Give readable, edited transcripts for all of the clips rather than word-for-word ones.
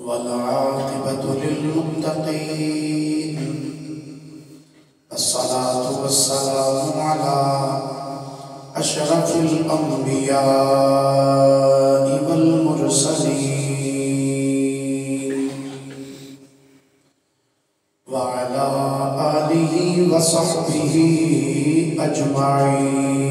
والعاقبة للمتقين الصلاة والسلام على أشرف الأنبياء والمرسلين وعلى آله وصحبه أجمعين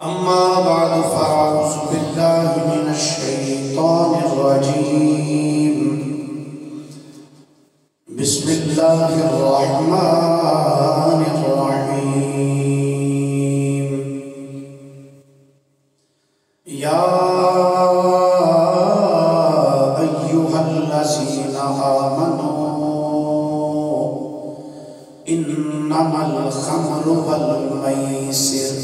أما بعد فأعوذ بالله من الشيطان الرجيم بسم الله الرحمن الرحيم يا أيها الذين آمنوا إنما الخمر والميسر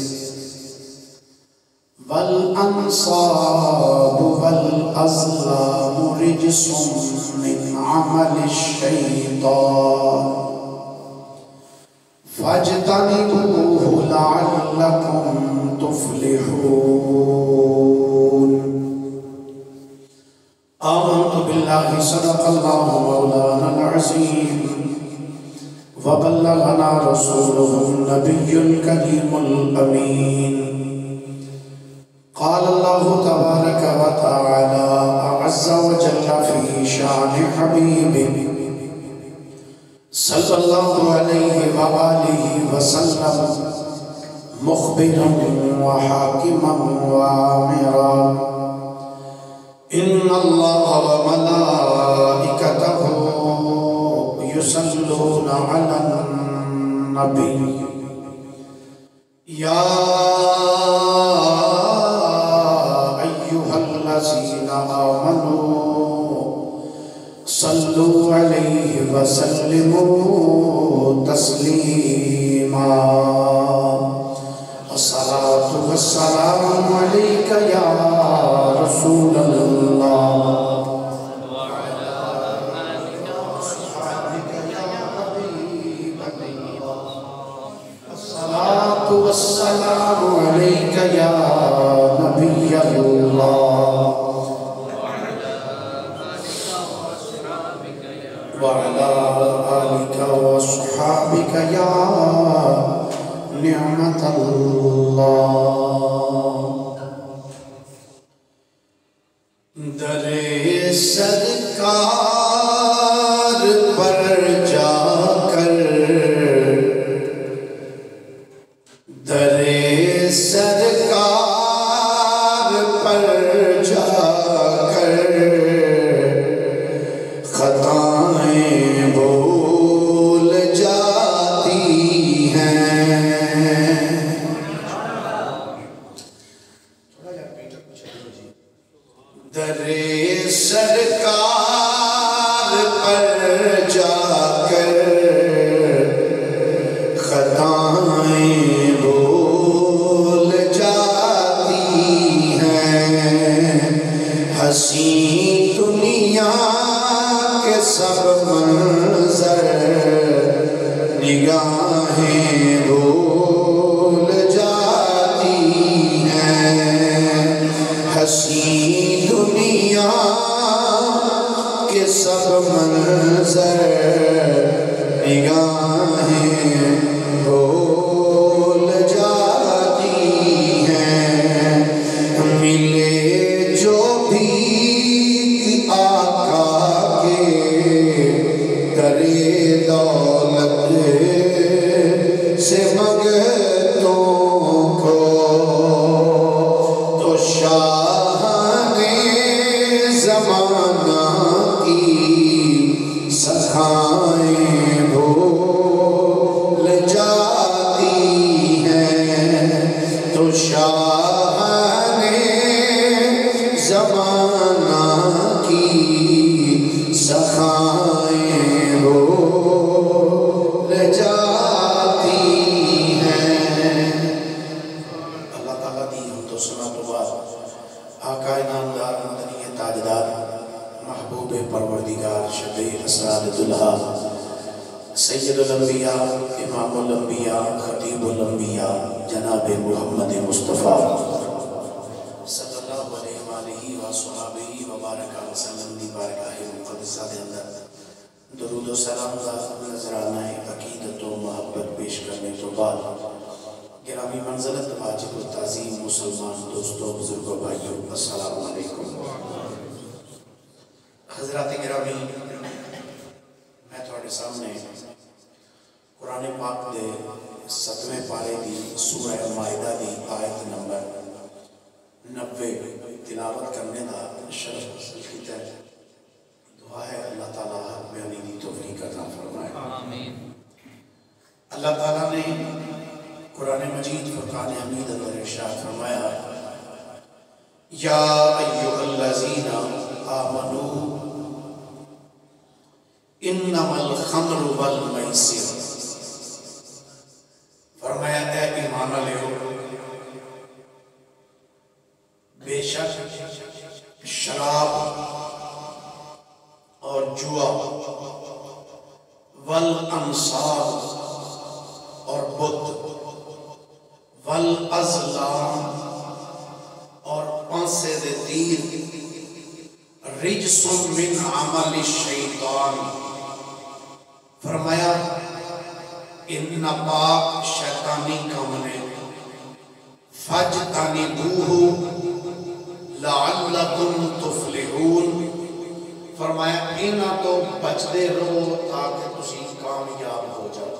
والأنصاب والأزلام رجس من عمل الشيطان فاجتنبوه لعلكم تفلحون آمنت بالله صدق الله مولانا العظيم وبلغنا رسوله النبي الكريم الأمين قال الله تبارك وتعالى عز وجل في شان حبيبه صلى الله عليه وآله وسلم مخبرا وحاكما وآمرا إن الله وملائكته يصلون على النبي يا الذين آمنوا صلوا عليه وسلموا تسليما الصلاة والسلام عليك يا رسول الله وعلى آلك وصحبك يا حبيب الله الصلاة والسلام عليك يا نبي الله وعلى آلك وصحابك يا نعمة الله در سرکار پر جا کر در سرکار پر جا کر خطائیں بھول جاتی ہیں در سرکار پر جا کر خطائیں بھول جاتی ہیں حسین دنیا کے سب منظر نگاہیں بھول جاتی ہیں حسین دنیا کے سب منظر نگاہیں بھول جاتی ہیں ملے جو بھی آقا کے درے دولت سے منگتوں کو تو شاہان زمانہ کی سکھائیں بھول جاتی ہیں تو شاہان زمانہ کی سکھائیں بھول جاتی ہیں اللہ تعالیٰ دی ہم تو سنا تو بات آقا نامدار مدنی تاجدار محبوب پروردگار شفیع اسرار دلہا سید الانبیاء امام الانبیاء خطیب الانبیاء جناب محمد مصطفیٰ صلی اللہ اللہ علیہ وآلہ وصحابہ وبارک وسلم دی بارگاہ مقدسہ دے اندر درود و سلام کا نذرانہ عقیدت و محبت پیش کرنے تو بعد گرامی منزلت واجب التعظیم مسلمان دوستوں بزرگوں بھائیوں السلام علیکم حضرات گرامی میں تھوڑے سامنے قرآن پاک دے 7ویں پارے دی سورہ مائدہ دی آیت نمبر 90 تلاوت کرنے دا شرف حاصل کیتا ہے دعا ہے اللہ تعالیٰ حق بیانی دی توفیق عطا فرمائے آمین اللہ تعالیٰ نے قرآن مجید فرقان حمید اندر ارشاد فرمایا یا ایھا الذین آمنوا انما الخمر والمیسر فرمایا اے ایمان والو بے شک شراب اور جوا والانصاب اور بت والازلام اور پانسے دے تیر رجس من عمل الشیطان فرمایا ان پاک شیطانی کام نے فاجتنبوہ لعلکم تفلحون فرمایا اینا تو بچتے رہو تاکہ تسی کامیاب ہو جاؤ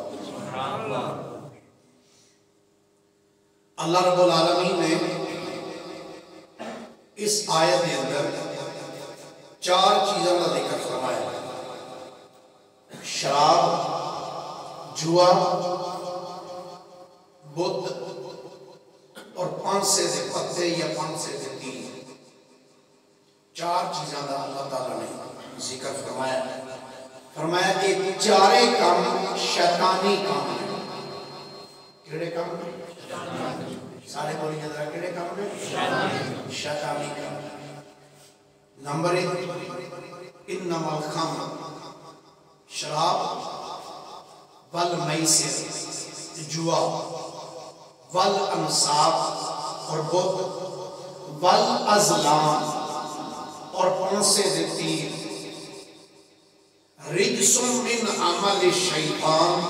اللہ رب العالمین نے اس آیت کے اندر 4 چیزوں کا ذکر فرمایا شراب جوا بت اور پانسے دے پتے یا پانسے دے تیر 4 چیزوں کا اللہ تعالیٰ نے ذکر فرمایا کہ چارے کام شیطانی کام ہیں کیڑے کام سارے بولی جدرہ کیڑے کام ہیں شیطانی کام نمبر 1 انما الخمر شراب والمیسر جوا والانصاب اور بت والازلام اور پانسے دے تیر رجس من عمل الشیطان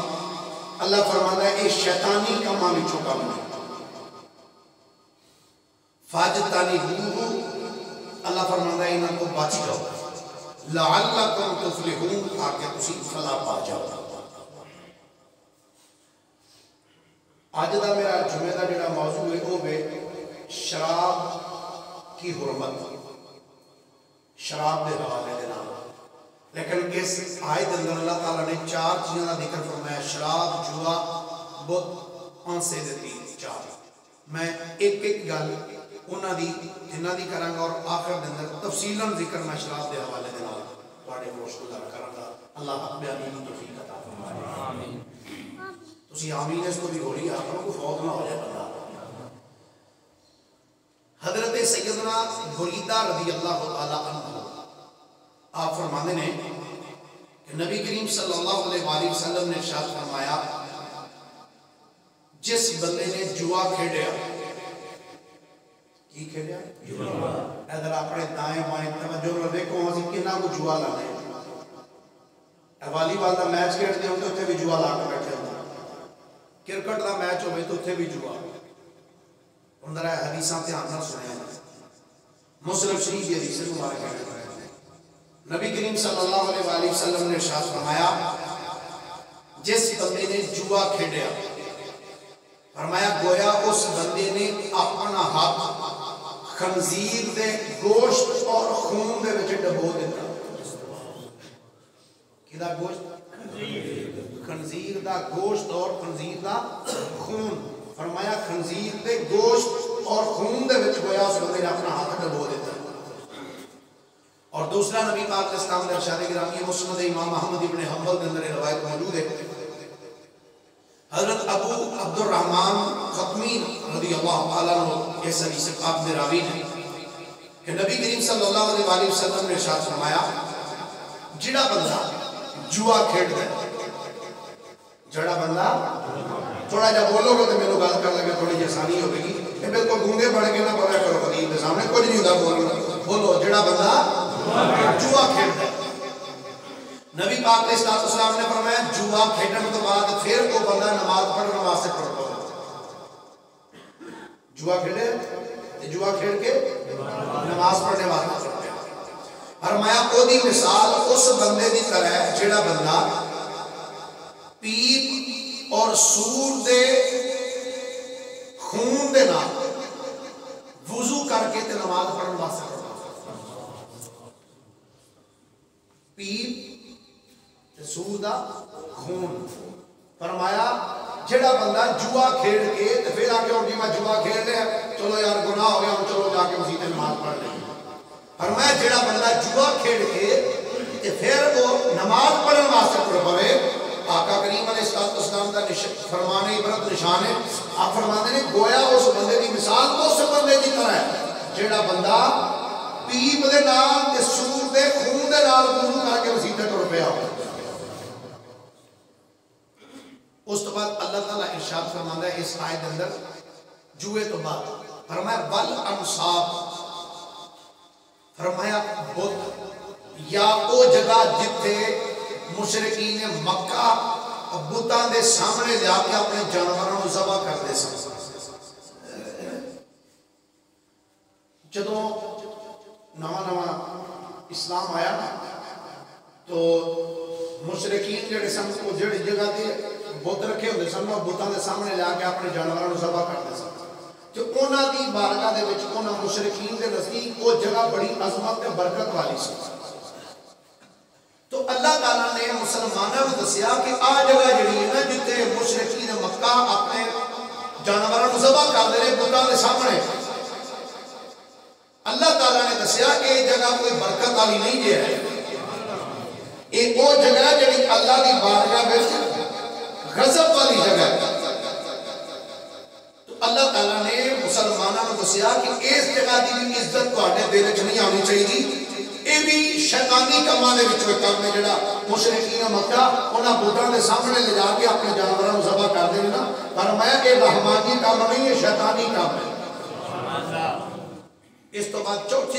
اللہ فرماتا ہے اس شیطانی کاماں وچوں کام ہے فاجتنبوہ اللہ فرماتا ہے انہاں کو بچ جاؤ لعلکم تفلحون تاکہ تسی فلاح پا جاؤ آج دا میرا جمعہ دا جڑا موضوع ہے وہ ہے شراب کی حرمت شراب دے حوالے دے نام لیکن اس آیت اندر اللہ تعالیٰ نے 4 چیزوں کا ذکر فرمایا شراب جوا بت پانسے دے تیر 4 میں ایک گل انہاں دی جنہاں دی کراں گا اور آخر دے اندر تفصیلاً ذکر میں شراب دے حوالے دے نال تواڈے گوش گزار کراں گا اللہ حق بیانی دی توفیق عطا فرمائے آمین تسی آمین اس کو بھی ہو رہی ہے آپ کو فوت نہ ہو جائے بندہ حضرت سیدنا بریدہ رضی اللہ تعالیٰ عنہ آپ فرمانے نے کہ نبی کریم صلی اللہ علیہ وآلہ وسلم نے ارشاد فرمایا جس بندے نے جوا کھیڑیا کی کھیڑیا ادھر اپنے دائیں بائیں توجہ کر دیکھو ہاں کنا کو جوا لانے والی بال دا میچ کھیڑتے ہوتے اتنے بھی جوا لا کے بیٹھے ہوتے کرکٹ دا میچ ہوئے تو اتنے بھی جوا اندر ہے حدیثاں دھیان نہ سنے مسلم شریف کی حدیث مبارک ہے نبی کریم صلی اللہ علیہ وآلہ وسلم نے ارشاد فرمایا جس بندے نے جوا کھیڑیا فرمایا گویا اس بندے نے اپنا ہاتھ خنزیر دے گوشت اور خون دے وچ ڈبو دیتا کدا گوشت خنزیر دا گوشت اور خنزیر دا خون فرمایا خنزیر دے گوشت اور خون دے وچ گویا اس بندے نے اپنا ہاتھ ڈبو دیتا اور دوسرا نبی پاک اسلام نے ارشاد گرامی مسند امام احمد ابن حنبل کے اندر روایت موجود ہے حضرت ابو عبد الرحمن ختمی رضی اللہ تعالیٰ عنہ اس حدیث پاک میں راوی ہے کہ نبی کریم صلی اللہ علیہ وآلہ وسلم نے ارشاد فرمایا جڑا بندہ جوا کھیڑ دے جڑا بندہ تھوڑا جا بولو گے تو میرے گل کر لگے تھوڑی جی آسانی ہو گی. یہ بالکل گونگے بڑھ کے نہ بولا کرو خطیب کے سامنے, کچھ نہیں ہوتا بولنا. بولو جڑا بندہ جوا کھیلتا ہے. نبی پاک علیہ السلام نے فرمایا جوا کھیلنے تو بعد پھر وہ بندہ نماز پڑھنے واسطے پڑھتا ہے. جوا کھیلے جوا کھیل کے نماز پڑھنے واسطے پڑھتا ہے. فرمایا او دی مثال اس بندے دی طرح ہے جڑا بندہ پیپ اور سور دے خون دے نال وضو کر کے تے نماز پڑھن واسطے پڑھتا. پیپ تے سور دا خون. فرمایا جڑا بندہ جوا کھیل کے تے پھر آ کے جی میں جوا کھیل لیا چلو یار گناہ ہو گیا چلو جا کے مسجد نماز پڑھ لیں. فرمایا جڑا بندہ جوا کھیل کے تے پھر وہ نماز پڑھن واسطے پڑھ پوے. آقا کریم علیہ السلام کا فرمان عبرت نشان ہے. آپ فرماتے ہیں گویا اس بندے کی مثال اس بندے کی طرح ہے جڑا بندہ پیپ دے نال تے سور دے خون دے نال وضو کر کے مسجد ٹر پیا ہو. اس تو بعد اللہ تعالیٰ ارشاد فرماتا ہے اس آیت اندر جوئے تو بعد فرمایا بل انصاب. فرمایا بت یا وہ جگہ جتھے مشرکین مکہ بتاں دے سامنے لیا کے اپنے جانوراں نوں ذبح کرتے سن. جدوں نواں اسلام آیا تو مشرکین جڑے سن وہ جڑی جگہ تے بت رکھے ہوندے سن وہ بتاں دے سامنے لیا کے اپنے جانوراں نوں ذبح کرتے سن. جو انہاں دی بارگاہ دے وچ انہاں مشرکین دے نزدیک وہ جگہ بڑی عظمت تے برکت والی سی. تو اللہ تعالیٰ نے مسلمانوں کو دسیا کہ آ جگہ جڑی ہے نا جتے مشرکین مکہ اپنے جانوراں نوں ذبح کردے نے بتاں دے سامنے, اللہ تعالیٰ نے دسیا اے جگہ کوئی برکت والی نہیں جے ہے. اے وہ جگہ جڑی اللہ دی بارگاہ وچ غضب والی جگہ ہے. تو اللہ تعالیٰ نے مسلمانوں کو دسیا کہ اس جگہ دی بھی عزت تواڈے دل وچ نہیں آنی چاہیے. اے بھی شیطانی کاماں دے وچوں کام ہے جڑا مشرکین مکہ انہاں بتاں دے سامنے لے جا کے اپنے جانوراں نوں ذبح کردے نے نا. فرمایا اے رحمانی کام نہیں ہے, شیطانی کام ہے. اس تو بعد چوتھی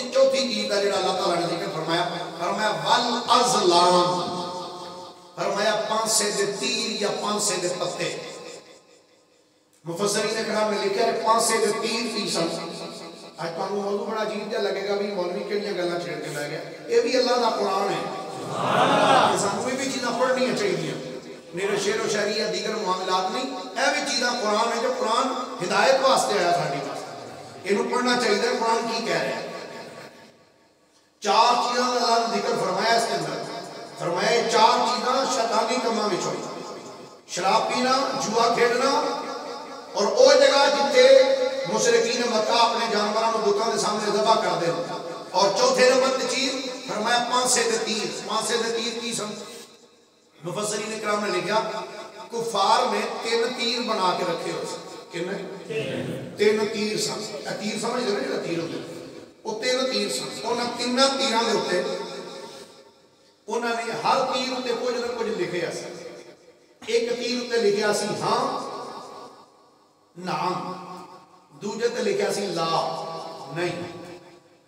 چیز کا جڑا اللہ تعالیٰ نے ذکر فرمایا والازلام. فرمایا پانسے دے تیر یا پانسے دے پتے. مفسرین کرام نے لکھا ہے پانسے دے تیر کی سن. آج تمہیں موضوع بڑا عجیب جا لگے گا بھی مولوی کیڑیاں گلاں چھیڑ کے لے گیا. یہ بھی اللہ دا قرآن ہے. سانوں بھی چیزاں پڑھنیاں چاہیے. میرے شعر و شاعری یا دیگر معاملات نہیں, اے بھی چیزاں قرآن ہے جو قرآن ہدایت واسطے آیا ساڈی واسطے. اینوں پڑھنا چاہیے قرآن کی کہہ رہے ہیں. 4 چیزاں اللہ نے ذکر فرمایا اس کے اندر. فرمایا 4 چیزاں شیطانی کاماں وچ ہوئی. شراب پینا, جوا کھیلنا, اور وہ جگہ جتے مشرکین مکہ اپنے جانوراں نوں بتاں دے سامنے ذبح کردے. اور چوتھے نمبر تے چیز فرمایا پانسے دے تیر. پانسے دے تیر کی سن؟ مفسرین کرام نے لکھا کفار نے 3 تیر بنا کے رکھے ہوئے. کنے 3 تیر سن. تیر سمجھ دے نا تیر ہوندے, وہ 3 تیر سن. انہاں 3 تیراں دے اوتے انہاں نے ہر تیر اوتے کچھ نہ کچھ لکھیا سی. ایک تیر اوتے لکھیا سی ہاں نعم, دوجے تے لکھیا سی لا نہیں,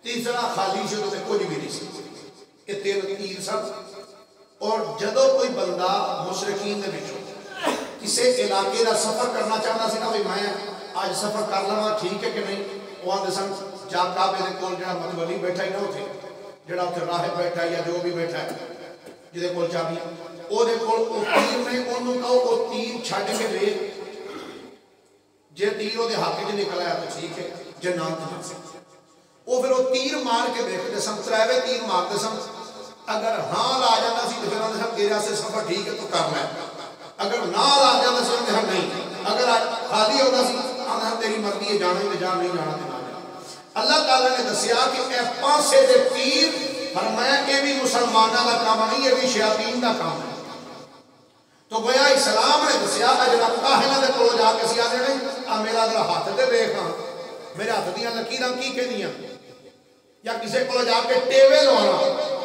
تیسرا خالی سے تے کچھ بھی نہیں سی. یہ 3 تیر سن. اور جدو کوئی بندہ مشرکین دے وچوں کسی علاقے دا سفر کرنا چاہتا سی نا بھی میں آج سفر کر لواں ٹھیک ہے کہ نہیں, وہ آندے سن جا کعبے دے کول جڑا متولی بیٹھا ہی نہ اوتھے, جڑا اوتھے راہب بیٹھا یا جو بھی بیٹھا ہے جدے کول چابی او دے کول او تیر نے اونوں کہو او تیر چھڈ کے ویکھ, جے تیر او دے ہاتھ وچ نکل آیا تو ٹھیک ہے, جے نہ تے او پھر او تیر مار کے ویکھدے سن. 3 تیر مارتے سن. اگر ہاں آ جاتا سی تو پھر آندے سن تیرے واسطے سفر ٹھیک ہے تو کر لے. اگر نہ آ جاتا سی تو نہیں. اگر خالی ہوتا سی آندے سن تیری مرضی ہے, جانا ہے جان, نہیں جانا تے نہ جا. اللہ تعالیٰ نے دسیا کہ اے پانسے دے تیر فرمایا یہ بھی مسلمانوں کا کام نہیں, یہ بھی شیاطین کا کام ہے. تو گویا اسلام نے دسیا جڑا کاہناں دے کول جا کے سی آندے نہیں آ میرا ذرا ہاتھ تے ویکھ, میرے ہاتھ دیاں لکیراں کی کہندیاں, یا کسی کو جا کے ٹیوے لوانا.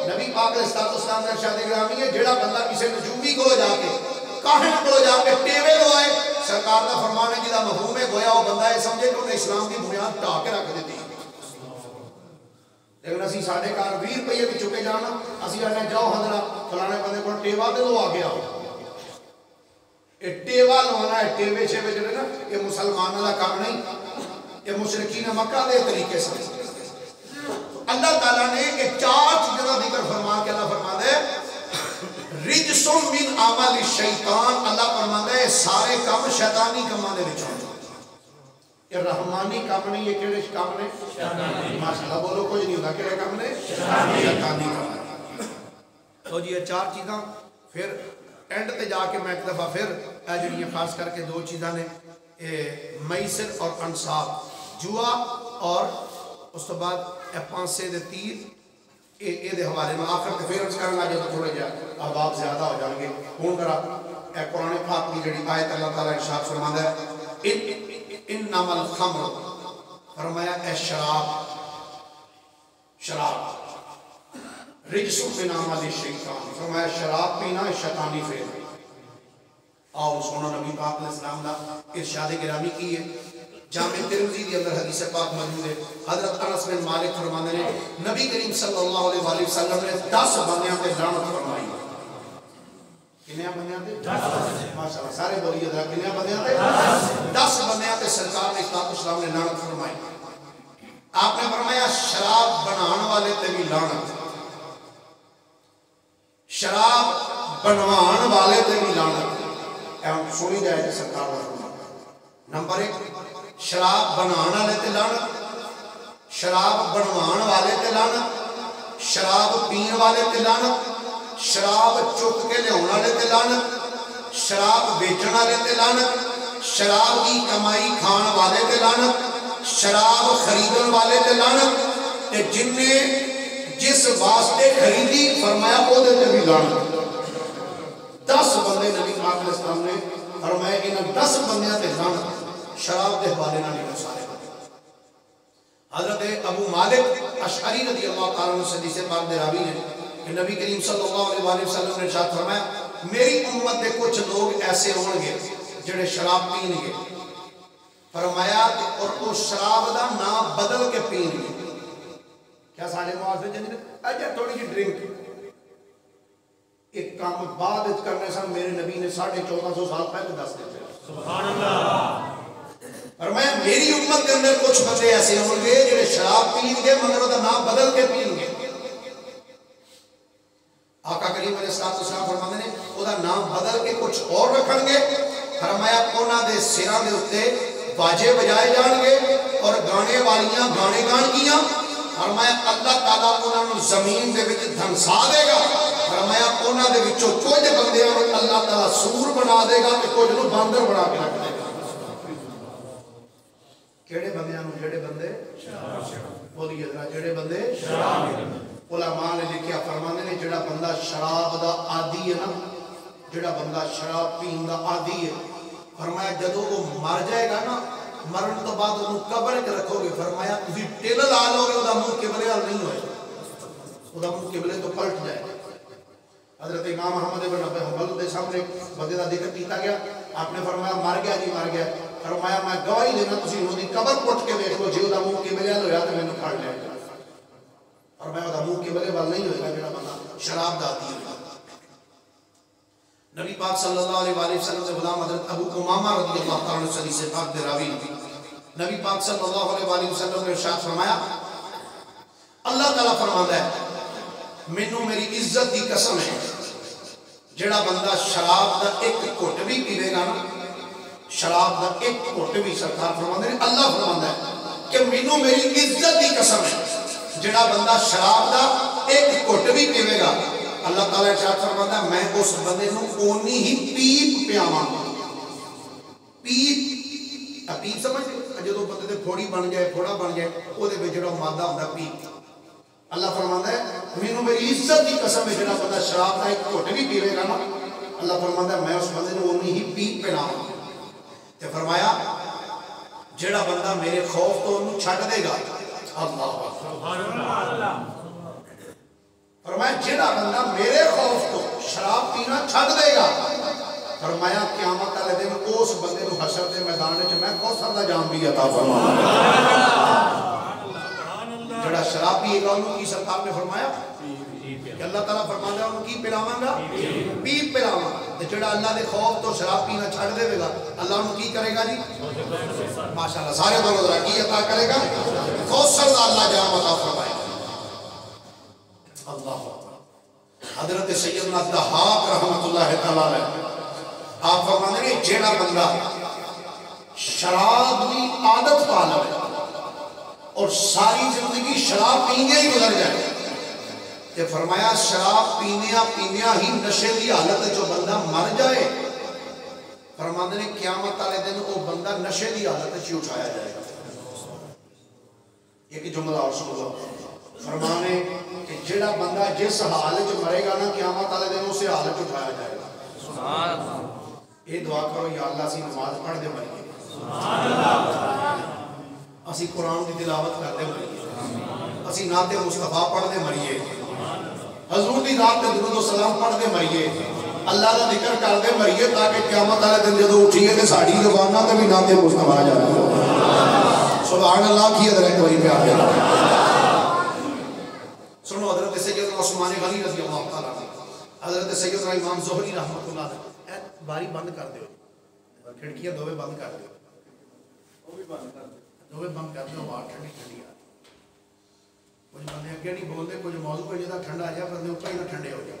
نبی پاک علیہ السلام نے ارشاد گرامی ہے جڑا بندہ کسی نجومی کو جا کے کاہن کو جا کے ٹیوے لوائے سرکار دا فرمان ہے جدا مفہوم ہے گویا وہ بندہ ہے سمجھے کہ انہیں اسلام کی بنیاد ٹا کے رکھ دیتی لیکن اسی ساڑھے کار 20 روپے بھی چکے جانا اسی آنے جاؤ حضرت فلانے بندے کو ٹیوا دے دو آگے آؤ ٹیوا لوانا ہے ٹیوے چھوے جڑے نا یہ مسلمانوں کا کام نہیں یہ مشرکین مکہ دے طریقے سے اللہ تعالیٰ نے یہ 4 چیزوں کا ذکر فرما کے اللہ فرما دے رجسم من عمل الشیطان اللہ فرما دے سارے کام شیطانی کاموں دے وچوں یہ رحمانی کام نہیں یہ کیڑے کام نے ماشاءاللہ بولو کوئی نہیں ہوتا کیڑے کام نے شیطانی کام تو جی یہ 4 چیزاں پھر اینڈ تے جا کے میں ایک دفعہ پھر جڑی خاص کر کے 2 چیزاں نے میسر اور انصاب جوا اور اس تو بعد پانسے دے تیر یہ دے حوالے میں آخر کے پھر کروں گا جب تھوڑے جا احباب زیادہ ہو جائیں گے کون کرا اے قرآن پاک کی جڑی آیت اللہ تعالیٰ ارشاد فرماتا ہے انما الخمر فرمایا اے شراب رجس من عمل الشیطان فرمایا شراب پینا شیطانی فعل اور سونا نبی پاک علیہ السلام دا ارشاد گرامی کی ہے جامع ترمذی کے اندر حدیث پاک موجود ہے حضرت انس بن مالک فرماتے ہیں نبی کریم صلی اللہ علیہ وسلم نے 10 بندیاں پہ لعنت فرمائی کنیا بندیاں تے 10 ماشاءاللہ سارے بولیے ذرا کنیا بندیاں تے 10 بندیاں تے سرکار نے اسلام نے لعنت فرمائی آپ نے فرمایا شراب بنان والے تے بھی لعنت شراب بنوان والے تے بھی لعنت اے سنی جائے کہ سرکار کا فرمان نمبر 1 شراب بنان والے تے لعنت شراب بنوان والے تے لعنت شراب پین والے تے لعنت شراب چک کے لے والے تے لعنت شراب بیچن والے تے لعنت شراب کی کمائی کھان والے تے لعنت شراب خریدن والے تے لعنت تے جن نے جس واسطے خریدی فرمایا وہ دے تے بھی لعنت 10 بندے نبی پاک علیہ السلام نے فرمایا ان 10 بندیاں تے لعنت شراب دے حوالے نہ نہیں سارے حضرت ابو مالک اشعری رضی اللہ تعالیٰ عنہ سے حدیث پاک دے راوی نے کہ نبی کریم صلی اللہ علیہ وسلم نے ارشاد فرمایا میری امت دے کچھ لوگ ایسے ہوں گے جڑے شراب پین گے فرمایا اور اس شراب دا نام بدل کے پین گے کیا سارے معاذ جن اجا تھوڑی جی ڈرنک ایک کام بعد کرنے سے میرے نبی نے 1450 سال پہلے دس دیتے سبحان اللہ فرمایا میری امت کے اندر کچھ بندے ایسے ہوں گے جنہیں شراب پین گے مگر وہ نام بدل کے پین گے آقا کریم علیہ السلام فرماتے ہیں وہ نام بدل کے کچھ اور رکھیں گے فرمایا انہاں دے سراں دے اوتے باجے بجائے جان گے اور گانے والیاں گانے گان گیاں فرمایا اللہ تعالیٰ انہاں نوں زمین دے وچ دھنسا دے گا فرمایا انہاں دے وچوں کچھ بندیاں نوں اللہ تعالیٰ سور بنا دے گا تے کچھ نوں باندر بنا کے رکھ دے گا کیڑے بندیاں نوں جڑے بندے بولیے ذرا جڑے بندے شراب علماء نے لکھیا فرماندے نے جڑا بندہ شراب دا عادی ہے نا جڑا بندہ شراب پین دا عادی ہے فرمایا جدوں وہ مر جائے گا نا مرن تو بعد انہوں قبر کے رکھو گے فرمایا تسی ٹل لا لو گے وہ منہ قبلے حال نہیں ہوئے وہ منہ قبلے تو پلٹ جائے حضرت امام احمد بن حنبل دے سامنے بندے دا ذکر کیتا گیا آپ نے فرمایا مر گیا جی مر گیا فرمایا میں گواہی دینا تسی انہوں دی قبر پٹ کے دیکھ لو جی وہ منہ قبلے حال ہویا تو میں نے پھڑ لیا فرمایا وہ منہ قبلے حال نہیں ہوئے گا جڑا بندہ شراب دا عادی ہے نبی پاک صلی اللہ علیہ وآلہ وسلم سے غلام حضرت ابو امامہ رضی اللہ تعالیٰ عنہ حدیث پاک دے راوی نبی پاک صلی اللہ علیہ وآلہ وسلم نے ارشاد فرمایا اللہ تعالیٰ فرماتا ہے مینوں میری عزت دی قسم ہے جڑا بندہ شراب دا ایک گھٹ بھی پیوے گا نا شراب دا ایک گھٹ بھی سرکار فرماتے ہیں اللہ فرماتا ہے کہ مینوں میری عزت دی قسم ہے جڑا بندہ شراب دا ایک گھٹ بھی پیوے گا اللہ تعالیٰ ارشاد فرماتا ہے میں اس بندے نوں اونی ہی پیپ پیاواں پیپ سمجھ جدوں بندے تے پھوڑی بن جائے پھوڑا بن جائے او دے وچ جڑا مادہ ہوندا پیپ اللہ فرماتا ہے مینوں میری عزت دی قسم ہے جڑا بندہ شراب دا ایک گھٹ بھی پیوے گا نا اللہ فرماتا ہے میں اس بندے نوں اونی ہی پیپ پلاواں تے فرمایا جڑا بندہ میرے خوف تو اونوں چھڈ دے گا اللہ سبحان اللہ فرمایا جڑا بندہ میرے خوف تو شراب پینا چھڈ دے گا فرمایا قیامت والے دن اس بندے کو حشر دے میدان وچ میں کوثر دا جام بھی عطا فرماواں جڑا شراب پیے گا انہوں کی سرکار نے فرمایا کہ اللہ تعالیٰ فرماتا ہے انہوں کی پلاواں گا پی پلاواں گا جڑا اللہ دے خوف تو شراب پینا چھڑ دے گا اللہ انہوں کی کرے گا جی ماشاءاللہ سارے بولو ذرا کی عطا کرے گا کوثر دا اللہ جام عطا فرمائے اللہ حضرت سیدنا الضحاک رحمت اللہ تعالیٰ علیہ آپ فرماتے ہیں جیڑا بندہ شراب کی عادت پا لے اور ساری زندگی شراب پینے ہی گزر جائے کہ فرمایا شراب پینیا ہی نشے کی حالت جو بندہ مر جائے فرماتے ہیں قیامت والے دن وہ بندہ نشے کی حالت ہی اٹھایا جائے گا ایک جملہ اور سن لو فرمانے کہ جیڑا بندہ جس حالت مرے گا نا قیامت والے دن اسے حالت اٹھایا جائے گا یہ دعا کرو یا اللہ سی نماز پڑھ دے مریے اسی قرآن کی تلاوت کر دے مریے اسی نعت مصطفیٰ پڑھ دے مریے حضور دی رات تے درود و سلام پڑھ دے مریے اللہ دا ذکر کر دے مریے تاکہ قیامت والے دن جدو اٹھیے کہ ساڑی زبانہ تے بھی نعت مصطفیٰ آ جائے سبحان اللہ کی حضرت وہی پہ آ جائے سنو حضرت سیدنا عثمان غنی رضی اللہ تعالیٰ حضرت سیدنا امام زہری رحمت اللہ علیہ باری بند کر دیو کھڑکیاں دوے بند کر دیو دوے بند کر دیو بات ٹھنڈی ٹھنڈی آ کچھ بندے اگے نہیں بولتے کچھ موضوع پہ جدا ٹھنڈا آ جائے بندے اوپر ہی نہ ٹھنڈے ہو جائے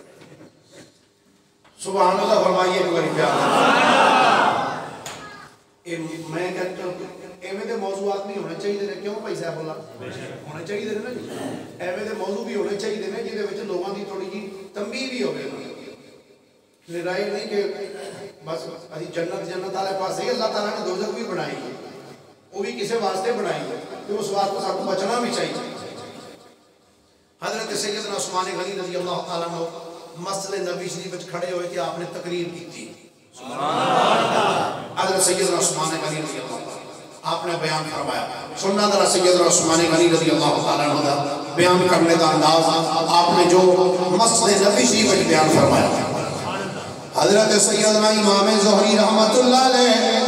سبحان اللہ فرمائیے ایک باری پیار میں کہتا ہوں ایویں دے موضوعات نہیں ہونے چاہیے نے کیوں بھائی صاحب اللہ ہونے چاہیے نا جی ایویں دے موضوع بھی ہونے چاہیے نے جہدے وچ لوگاں دی تھوڑی جی تنبیہ بھی ہوے لڑائی نہیں کہ بس اسی جنت والے پاس ہی اللہ تعالیٰ نے دوزخ بھی بنائی ہے وہ بھی کسی واسطے بنائی ہے کہ اس واسطے سب کو بچنا بھی چاہیے حضرت سیدنا عثمان غنی رضی اللہ تعالیٰ عنہ مسجد نبی شریف وچ کھڑے ہوئے کہ آپ نے تقریر کی تھی حضرت سیدنا عثمان غنی رضی اللہ تعالیٰ آپ نے بیان فرمایا سننا ذرا سیدنا عثمان غنی رضی اللہ تعالیٰ عنہ بیان کرنے کا انداز آپ نے جو مسجد نبی شریف وچ بیان فرمایا حضرت سیدنا امام زہری رحمت اللہ علیہ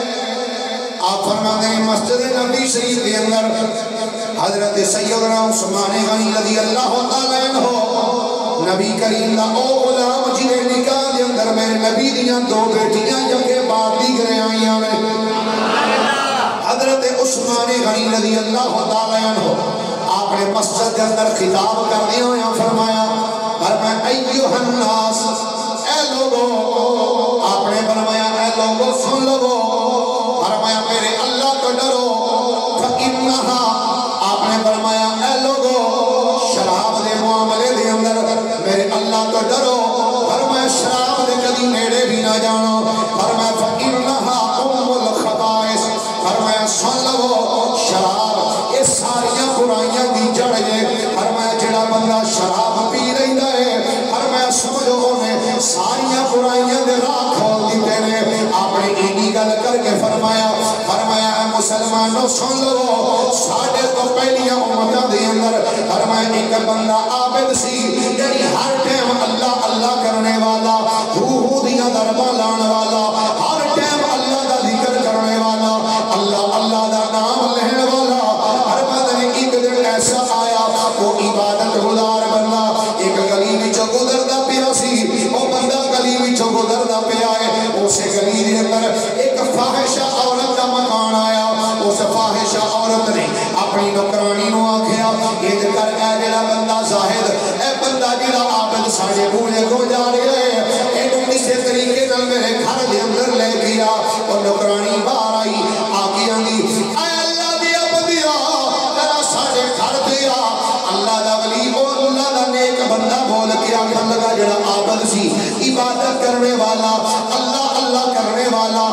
آپ فرماتے ہیں مسجد نبی شریف کے اندر حضرت سیدنا عثمان غنی رضی اللہ تعالیٰ عنہ نبی کریم دا او غلام جنہیں نکاح دے اندر میرے نبی دیاں دو بیٹیاں جنگے باپ دی گرے آئیاں میں حضرت عثمان غنی رضی اللہ تعالیٰ عنہ آپ نے مسجد کے اندر خطاب کر دیا یا فرمایا ایوہ الناس اے لوگو آپ نے فرمایا اے لوگو سن لوگو فرمایا میرے اللہ کو ڈرو فَإِنَّهَا آپ نے فرمایا اے لوگو شراب دے معاملے دے اندر میرے اللہ کو ڈرو فرمایا شراب دے کدی نیڑے بھی نہ جانو فرمایا فَإِنَّهَا أُمُّ الْخَبَائِثِ فرمایا سن لوگو شراب اس ساریاں برائیاں دی جڑ ہے فرمایا جڑا بندہ شراب پی رہا ہے فرمایا سمجھو انہیں ساریاں برائیاں دے راہ کھول دیتے نے آپ نے اینی گل کر کے فرمایا اے مسلمانوں سن لو ساڑھے تو پہلیاں امتہ دے اندر فرمایا ایک بندہ عابد سی یعنی ہر ٹیم اللہ اللہ کرنے والا دیاں دربہ لان والا ہر ٹیم اللہ دا ذکر کرنے والا اللہ اللہ دا نام لہن والا ہر بندہ ایک دن ایسا آیا وہ عبادت گزار بندہ ایک گلی وچوں گزردا پیا سی وہ بندہ گلی وچوں گزردا پیا ہے اسے گلی دے اندر ایک فاحشہ عورت دا مکان آیا اس فاحشہ عورت نے اپنی نوکرانی نو آکھیا یہ کر اے جڑا بندہ زاہد اے بندہ جڑا عابد ساڈے بوئے کو جا رہا ہے اینو کسے طریقے نال میرے گھر دے اندر لے گیا اور نوکرانی باہر آئی آگے آندی اے اللہ دیا بندیا ذرا ساڈے گھر دیا اللہ دا ولی او اللہ دا نیک بندہ بول کے آکھن لگا جڑا عابد سی عبادت کرنے والا اللہ اللہ کرنے والا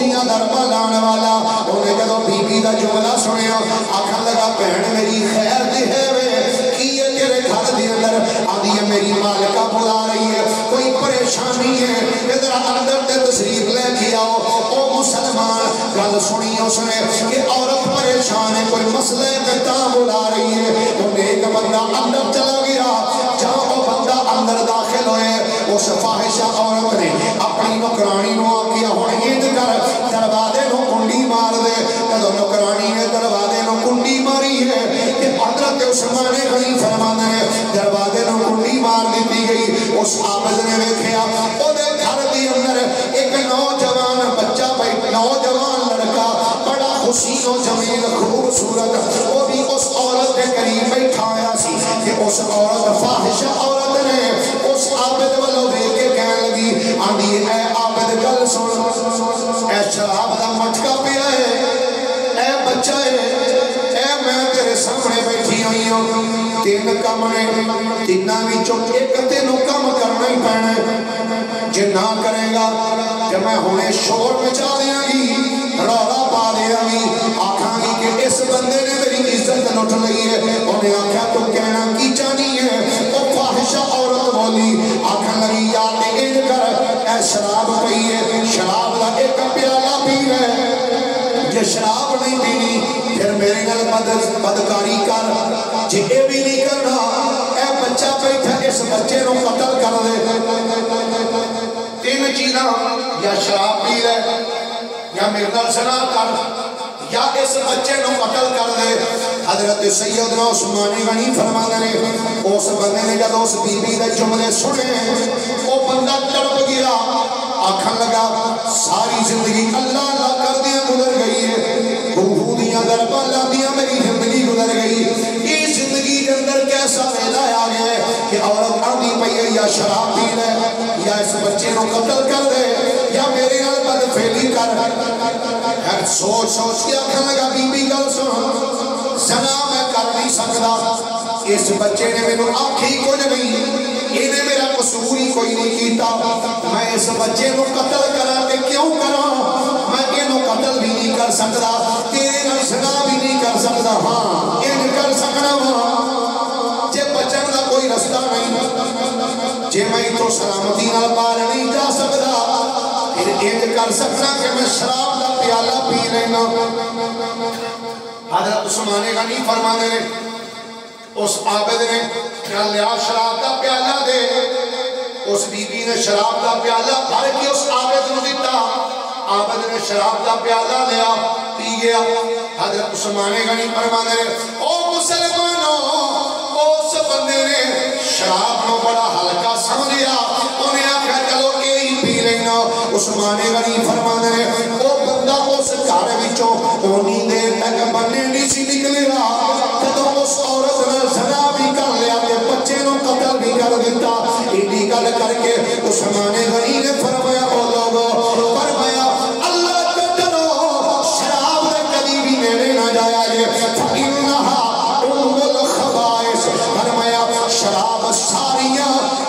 دیاں دربہ لان والا انہیں جدو بی بی دا جملہ سنیا آکھن لگا بہن میری خیر دے ہے وے کی یہ تیرے گھر دے اندر آدھی ہے میری مالکہ بلا رہی ہے کوئی پریشانی ہے ادھر اندر تے تشریف لے کے آؤ او مسلمان گل سنی اس نے کہ عورت پریشان ہے کوئی مسئلے پہ تا بلا رہی ہے انہیں ایک بندہ اندر چلا گیا جہاں وہ بندہ اندر داخل ہوئے اس فاحشہ عورت نے اپنی نوکرانی نو آکیا ہن انج کر دروازے نو کنڈی مار دے جدوں نوکرانی نے دروازے نو کنڈی ماری ہے کہ حضرت عثمان غنی فرماندے نے دروازے نو کنڈی مار دتی گئی اس عابد نے ویکھیا او دے گھر دی اندر ایک نوجوان بچہ نوجوان لڑکا بڑا حسین و جمیل خوبصورت وہ بھی اس عورت کے قریب بیٹھا ہوا سی کہ اس عورت فاحشہ عورت نے اس عابد والوں دیکھ کے کہنے لگی آندھی اے عابد گل سن اے شراب دا مٹکا پیا ہے اے بچہ ہے اے میں تیرے سامنے بیٹھی ہوئی ہوں تین کم نے تیناں وچوں ایک تینوں کم کرنا ہی پینا ہے جے نہ کرے گا کہ میں ہونے شور مچا دیاں گی رولا پا دیاں گی آکھاں گی کہ اس بندے نے میری عزت لٹ لئی ہے انہیں آکھا تو کہنا کی چاہنی ہے وہ فاحشہ عورت بولی آکھاں لگی یا انج کر اے شراب پئی ہے شراب دا ایک پیالہ پی ہے جے شراب نہیں پینی پھر میرے نال بدکاری کر جے اے بھی نہیں کرنا اے بچہ بیٹھا اس بچے نو قتل کر دے تین چیزاں یا شراب پی لے یا میرے نال زنا کر یا اس بچے نو قتل کر دے حضرت سیدنا عثمان غنی فرماندے نے اس بندے نے جب اس بی بی دے جملے سنے وہ بندہ تڑپ گیا آکھن لگا ساری زندگی اللہ اللہ کر دیا گزر گئی ہے بہو دیاں درباں لاندیاں میری زندگی گزر گئی اس زندگی کے اندر کیسا ویلا آ گیا ہے کہ عورت آندھی پئی ہے یا شراب پی لے یا اس بچے نو قتل کر دے یا میرے نال بد فعلی کر ہر سوچ سوچ کے آکھن لگا بی بی گل سن زنا میں کر نہیں سکدا اس بچے نے مینوں آکھی کچھ نہیں انہیں میرا قصور ہی کوئی نہیں کیتا میں اس بچے نو قتل کرا کہ کیوں کرا میں انہوں قتل بھی نہیں کر سکتا تیرے نال زنا بھی نہیں کر سکتا ہاں ان کر سکنا ہاں جے بچن دا کوئی رستہ نہیں جے میں تو سلامتی نال پار نہیں جا سکتا پھر انج کر سکنا کہ میں شراب دا پیالہ پی لینا حضرت عثمان غنی فرمانے نے اس عابد نے کیا لیا شراب دا پیالہ دے اس بی بی نے شراب دا پیالہ بھر کے اس عابد نو دیتا عابد نے شراب دا پیالہ لیا پی گیا حضرت عثمان غنی فرمانے نے او مسلمانوں اس بندے نے شراب نو بڑا ہلکا سمجھیا انہیں آکھا چلو یہی پی لینا عثمان غنی فرمانے نے او بندہ اس گھر وچوں اونی دیر تک بنے نہیں سی نکلیا جدوں اس عورت نے زنا بھی کر لیا تے بچے نو قتل بھی کر دیتا ایڈی گل کر کے عثمان غنی نے فرمایا او لوگو فرمایا اللہ کو ڈرو شراب دے کبھی بھی نیڑے نہ جایا جے فإنها أم الخبائث فرمایا شراب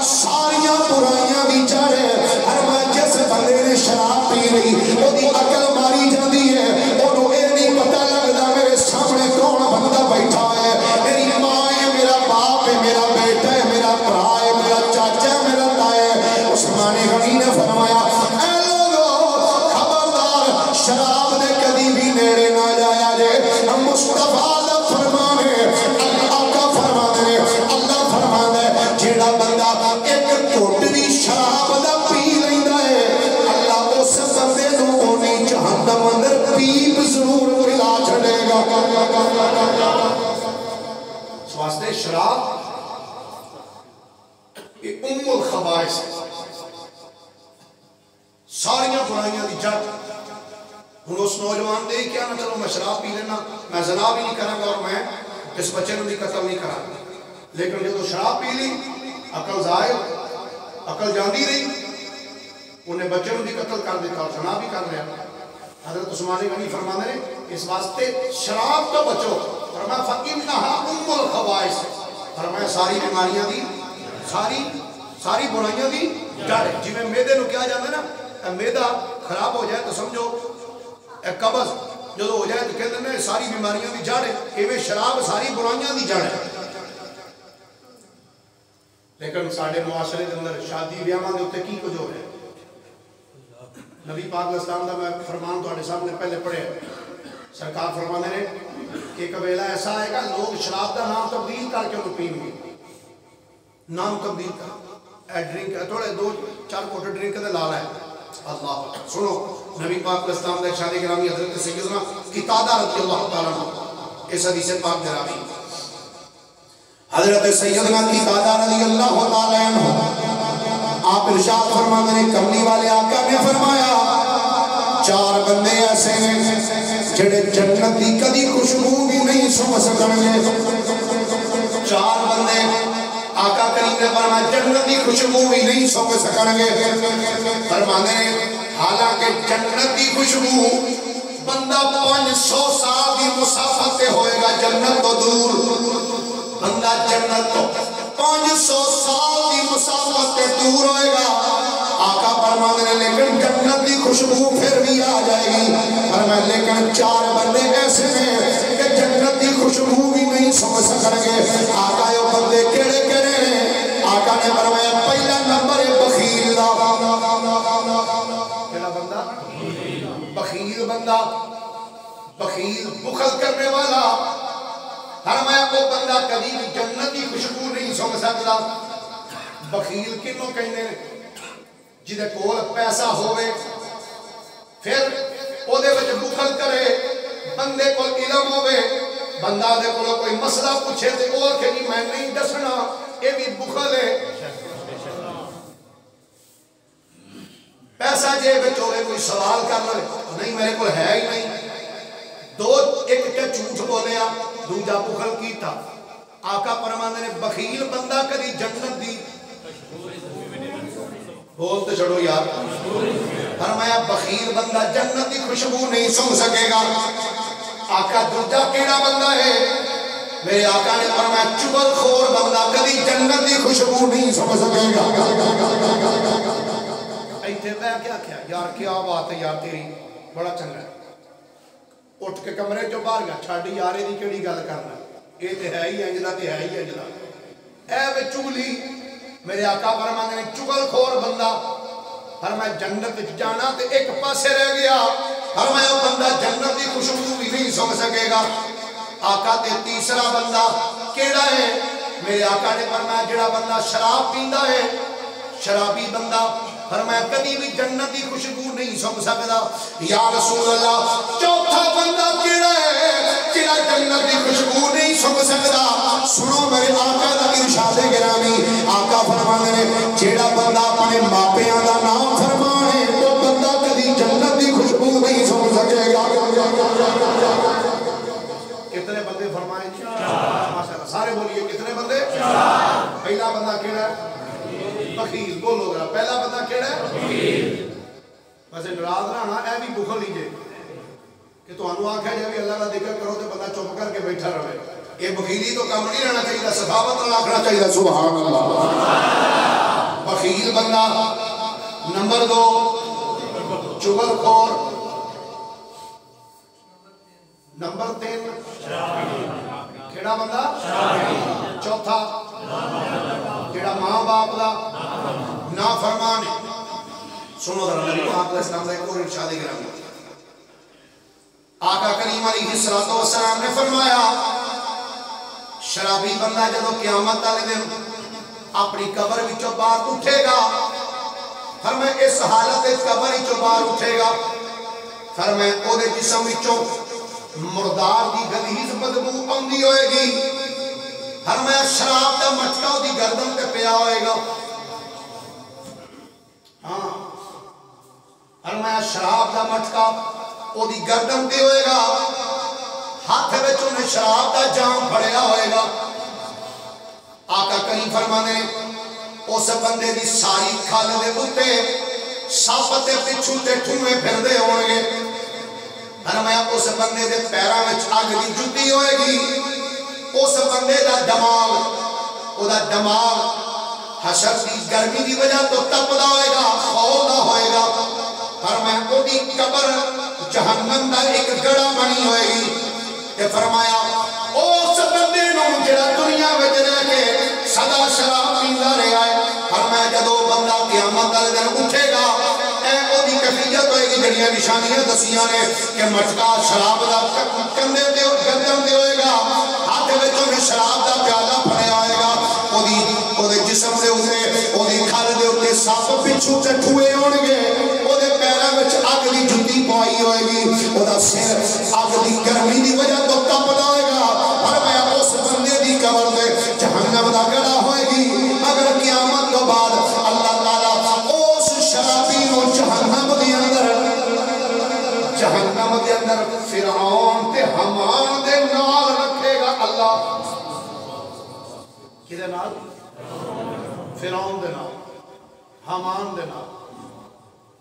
ساریاں برائیاں دی جڑ ہے فرمایا جس بندے نے شراب پی رہی او دی عقل ماری جاندی ہے اونوں اے نہیں پتہ لگدا میرے سامنے کون بندہ بیٹھا ہے میری ماں ہے میرا باپ ہے میرا بیٹا ہے میرا بھرا ہے میرا چاچا ہے میرا تایا ہے عثمان غنی نے فرمایا اے لوگو خبردار شراب دے کبھی بھی نیڑے نہ جایا جے مصطفیٰ دا فرمان ہے اللہ کا فرمان ہے اللہ فرمان ہے جیڑا بندہ ایک گھٹ بھی شراب دا پی لیندا ہے اللہ اس بندے نو اونی جہنم اندر پیپ ضرور پلا چھڑے گا اس واسطے شراب یہ ام الخبائث ساریاں برائیاں دی جڑ ہن اس نوجوان دے کیا نہ چلو میں شراب پی لینا میں زنا بھی نہیں کراں گا اور میں اس بچے نو بھی قتل نہیں کراں گا لیکن جب شراب پی لی عقل ظاہر عقل جاندی رہی انہیں بچے نو بھی قتل کر دیتا اور زنا بھی کر لیا حضرت عثمان غنی فرمانے نے اس واسطے شراب تو بچو فرمایا فإنها أم الخبائث فرمایا ساری بیماریاں دی ساری برائیاں دی جڑ جی میں میدے نو کیا جاندے نا میدا خراب ہو جائے تو سمجھو ایک قبض جو ہو جائے تو کہتے ہیں ساری بیماریاں دی جڑ ہے ایویں شراب ساری برائیاں دی جڑ ہے لیکن ساڈے معاشرے کے اندر شادی بیاہاں دے اوتے کی کچھ ہو رہا ہے نبی پاک علیہ السلام دا میں فرمان تواڈے سامنے پہلے پڑھیا سرکار فرمانے نے کہ ایک ویلا ایسا آئے گا لوگ شراب دا نام تبدیل کر کے انہوں پین گے نام تبدیل کر ڈرنک تھوڑے 2-4 کوٹ ڈرنک دے لا لائے اللہ سنو نبی پاک علیہ السلام دے ارشاد گرامی حضرت سیدنا قتادہ رضی اللہ تعالیٰ عنہ اس حدیث پاک گرامی حضرت سیدنا قتادہ رضی اللہ تعالیٰ عنہ آپ ارشاد فرماتے ہیں کملی والے آقا نے فرمایا 4 بندے ایسے ہیں جڑے جنت دی کدی خوشبو بھی نہیں سونگ سکیں 4 بندے آقا کریم نے فرمایا جنت دی خوشبو بھی نہیں سونگ سکیں گے فرماتے ہیں حالانکہ جنت دی خوشبو بندہ 500 سال کی مسافت سے ہوئے گا جنت تو دور بندہ جنت تو 500 سال کی مسافت سے دور ہوئے گا آقا فرماتے ہیں لیکن جنت کی خوشبو پھر بھی آ جائے گی فرمایا لیکن 4 بندے ایسے ہیں کہ جنت کی خوشبو بھی نہیں سمجھ سکیں گے آقا یہ بندے کیڑے کیڑے ہیں آقا نے فرمایا پہلا نمبر ہے بخیل دا کیڑا بندہ بخیل بندہ بخیل بخل کرنے والا فرمایا وہ بندہ کبھی بھی جنت کی خوشبو نہیں سمجھ سکتا بخیل کنوں کہنے جدے کول پیسہ ہوئے پھر او دے وچ بخل کرے بندے کو علم ہوئے بندہ دے کو کوئی مسئلہ پوچھے تے اور کہ نہیں میں نہیں دسنا اے بھی بخل ہے پیسہ جے وچ ہوئے کوئی سوال کر لے نہیں میرے کو ہے ہی نہیں ایک تے جھوٹ بولیا دوجا بخل کیتا آقا فرماندے نے بخیل بندہ کدی جنت دی بولتے چھڑو یار فرمایا بخیل بندہ جنت دی خوشبو نہیں سونگ سکے گا آقا دوجا کیڑا بندہ ہے میرے آقا نے فرمایا چغل خور بندہ کدی جنت دی خوشبو نہیں سونگ سکے گا ایتھے میں کیا یار کیا بات ہے یار تیری بڑا چنگا ہے اٹھ کے کمرے جو باہر گیا چھاڑی یارے دی کیڑی گل کرنا اے تے ہے ہی انجلا تے ہے ہی انجلا اے وے چگلی میرے آقا فرماندے نے چغل خور بندہ فرمایا جنت جانا تے ایک پاسے رہ گیا فرمایا بندہ جنت دی خوشبو بھی نہیں سونگ سکے گا آقا تے تیسرا بندہ کیڑا ہے میرے آقا نے فرمایا جڑا بندہ شراب پیندا ہے شرابی بندہ فرمایا کبھی بھی جنت دی خوشبو نہیں سونگ سکدا یا رسول اللہ چوتھا بندہ کیڑا ہے جڑا جنت دی خوشبو نہیں سونگ سکدا سنو میرے آقا دا ارشاد گرامی آقا فرماندے نے جڑا بندہ اپنے ماپیاں دا نام فرمانے وہ بندہ کبھی جنت دی خوشبو نہیں سونگ سکے گا کتنے بندے فرمائے ماشاءاللہ سارے بولیے کتنے بندے پہلا بندہ کیڑا ہے بخیل بولو گا پہلا بندہ کیڑا ہے بخیل ویسے ناراض رہنا اے بھی بخل لیجئے کہ تو انو آنکھا جائے بھی اللہ کا ذکر کرو تو بندہ چپ کر کے بیٹھا رہے یہ بخیلی تو کام نہیں رہنا چاہیے سخاوت نہ رکھنا چاہیے سبحان اللہ بخیل بندہ نمبر 2 چغل خور نمبر 3 کیڑا بندہ چوتھا جڑا ماں باپ دا نافرمان ہے سنو ذرا نبی پاک علیہ السلام کا ایک اور ارشاد گرامی آقا کریم علیہ السلام نے فرمایا شرابی بندہ جدو قیامت والے دن اپنی قبر وچوں باہر اٹھے گا فرمایا اس حالت وچ قبر وچوں باہر اٹھے گا فرمایا او دے جسم وچوں مردار دی غلیظ بدبو آندی ہوئے گی فرمایا شراب دا مٹکا دی گردن تے پیا ہوئے گا ہاں فرمایا شراب دا مٹکا او دی گردن تے ہوئے گا ہاتھ وچ انہیں شراب دا جام پھڑیا ہوئے گا آقا کریم فرمانے اس بندے دی ساری کھال دے اوتے سپ تے پچھو تے ٹھوئے پھردے ہون گے فرمایا اس بندے دے پیراں وچ اگ دی جُتی ہوئے گی اس بندے دا دماغ حشر دی گرمی دی وجہ تو تپدا ہوئے گا کھولدا ہوئے گا فرمایا او دی قبر جہنم دا ایک گڑا بنی ہوئے گی کہ فرمایا اس بندے نو جڑا دنیا وچ رہ کے سدا شراب پیندا رہیا ہے فرمایا جدوں بندہ قیامت والے دن اٹھے گا اے او دی کیفیت ہوئے گی جڑیاں نشانیاں دسیاں نے کہ مٹکا شراب دا کندھے تے گردن تے ہوئے گا ہاتھ وچ انہیں شراب دا پیالہ پھڑیا ہوئے گا او دے جسم دے اوتے او دی کھال پچھو چٹھوے ہون گے او دے پیراں وچ اگ دی جُتی پائی ہوئے گی او دا سر اگ دی گرمی دی وجہ تو تپدا ہوئے گا فرمایا اس بندے دی قبر تے جہنم دا گڑا ہوئے گی اگر قیامت تو بعد اللہ تعالیٰ اس شرابی نو جہنم دے اندر فرعون تے حمان دے نال رکھے گا اللہ کدے نال فرعون دے نال حمان دے نال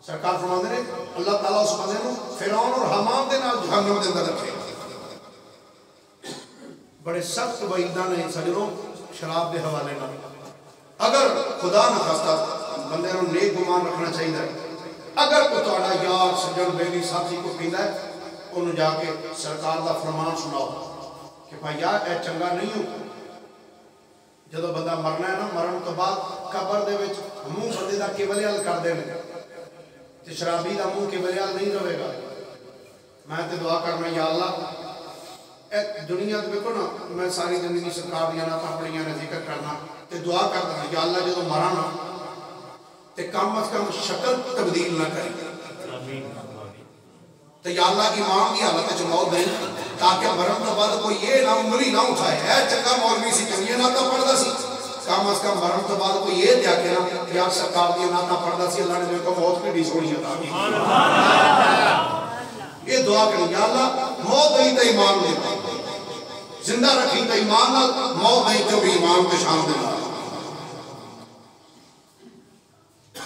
سرکار فرماندے نے اللہ تعالیٰ اس بندے نو فرعون اور حمان دے نال جہنم دے اندر رکھے گا بڑے سخت وعیداں نے سجنوں شراب دے حوالے نال اگر خدا نہ خواستہ بندے نو نیک گمان رکھنا چاہیے اگر کوئی تہاڈا یار سجن بیلی ساتھی کو پیندا ہے انہوں جا کے سرکار دا فرمان سناؤ کہ بھائی یار اے چنگا نہیں ہو جدو بندہ مرنا ہے نا مرن تو بعد قبر دے وچ منہ بندے دا قبلے حل کر دے تے شرابی دا منہ قبلے حل نہیں رہے گا میں تے دعا کرنا یا اللہ اے دنیا تے دیکھو نا میں ساری زندگی سرکار دیاں نعتاں پڑھیاں نے ذکر کرنا تے دعا کرنا یا اللہ جدو مرا نا تے کم از کم شکل تبدیل نہ کریں تو یا اللہ کی ماں کی حالت جو موت دیں تاکہ مرن تو بعد کوئی یہ نہ انگلی نہ اٹھائے اے چنگا مولوی سی چنگی نعتاں پڑھدا سی کم از کم مرن تو بعد کوئی یہ دیا کہ نا یا سرکار دی نعتاں پڑھدا سی اللہ نے جو کو موت کی بھی سونی عطا کی یہ دعا کریں یا اللہ موت دیں تے ایمان دے زندہ رکھی تے ایمان نال موت دیں تے بھی ایمان تے شان دے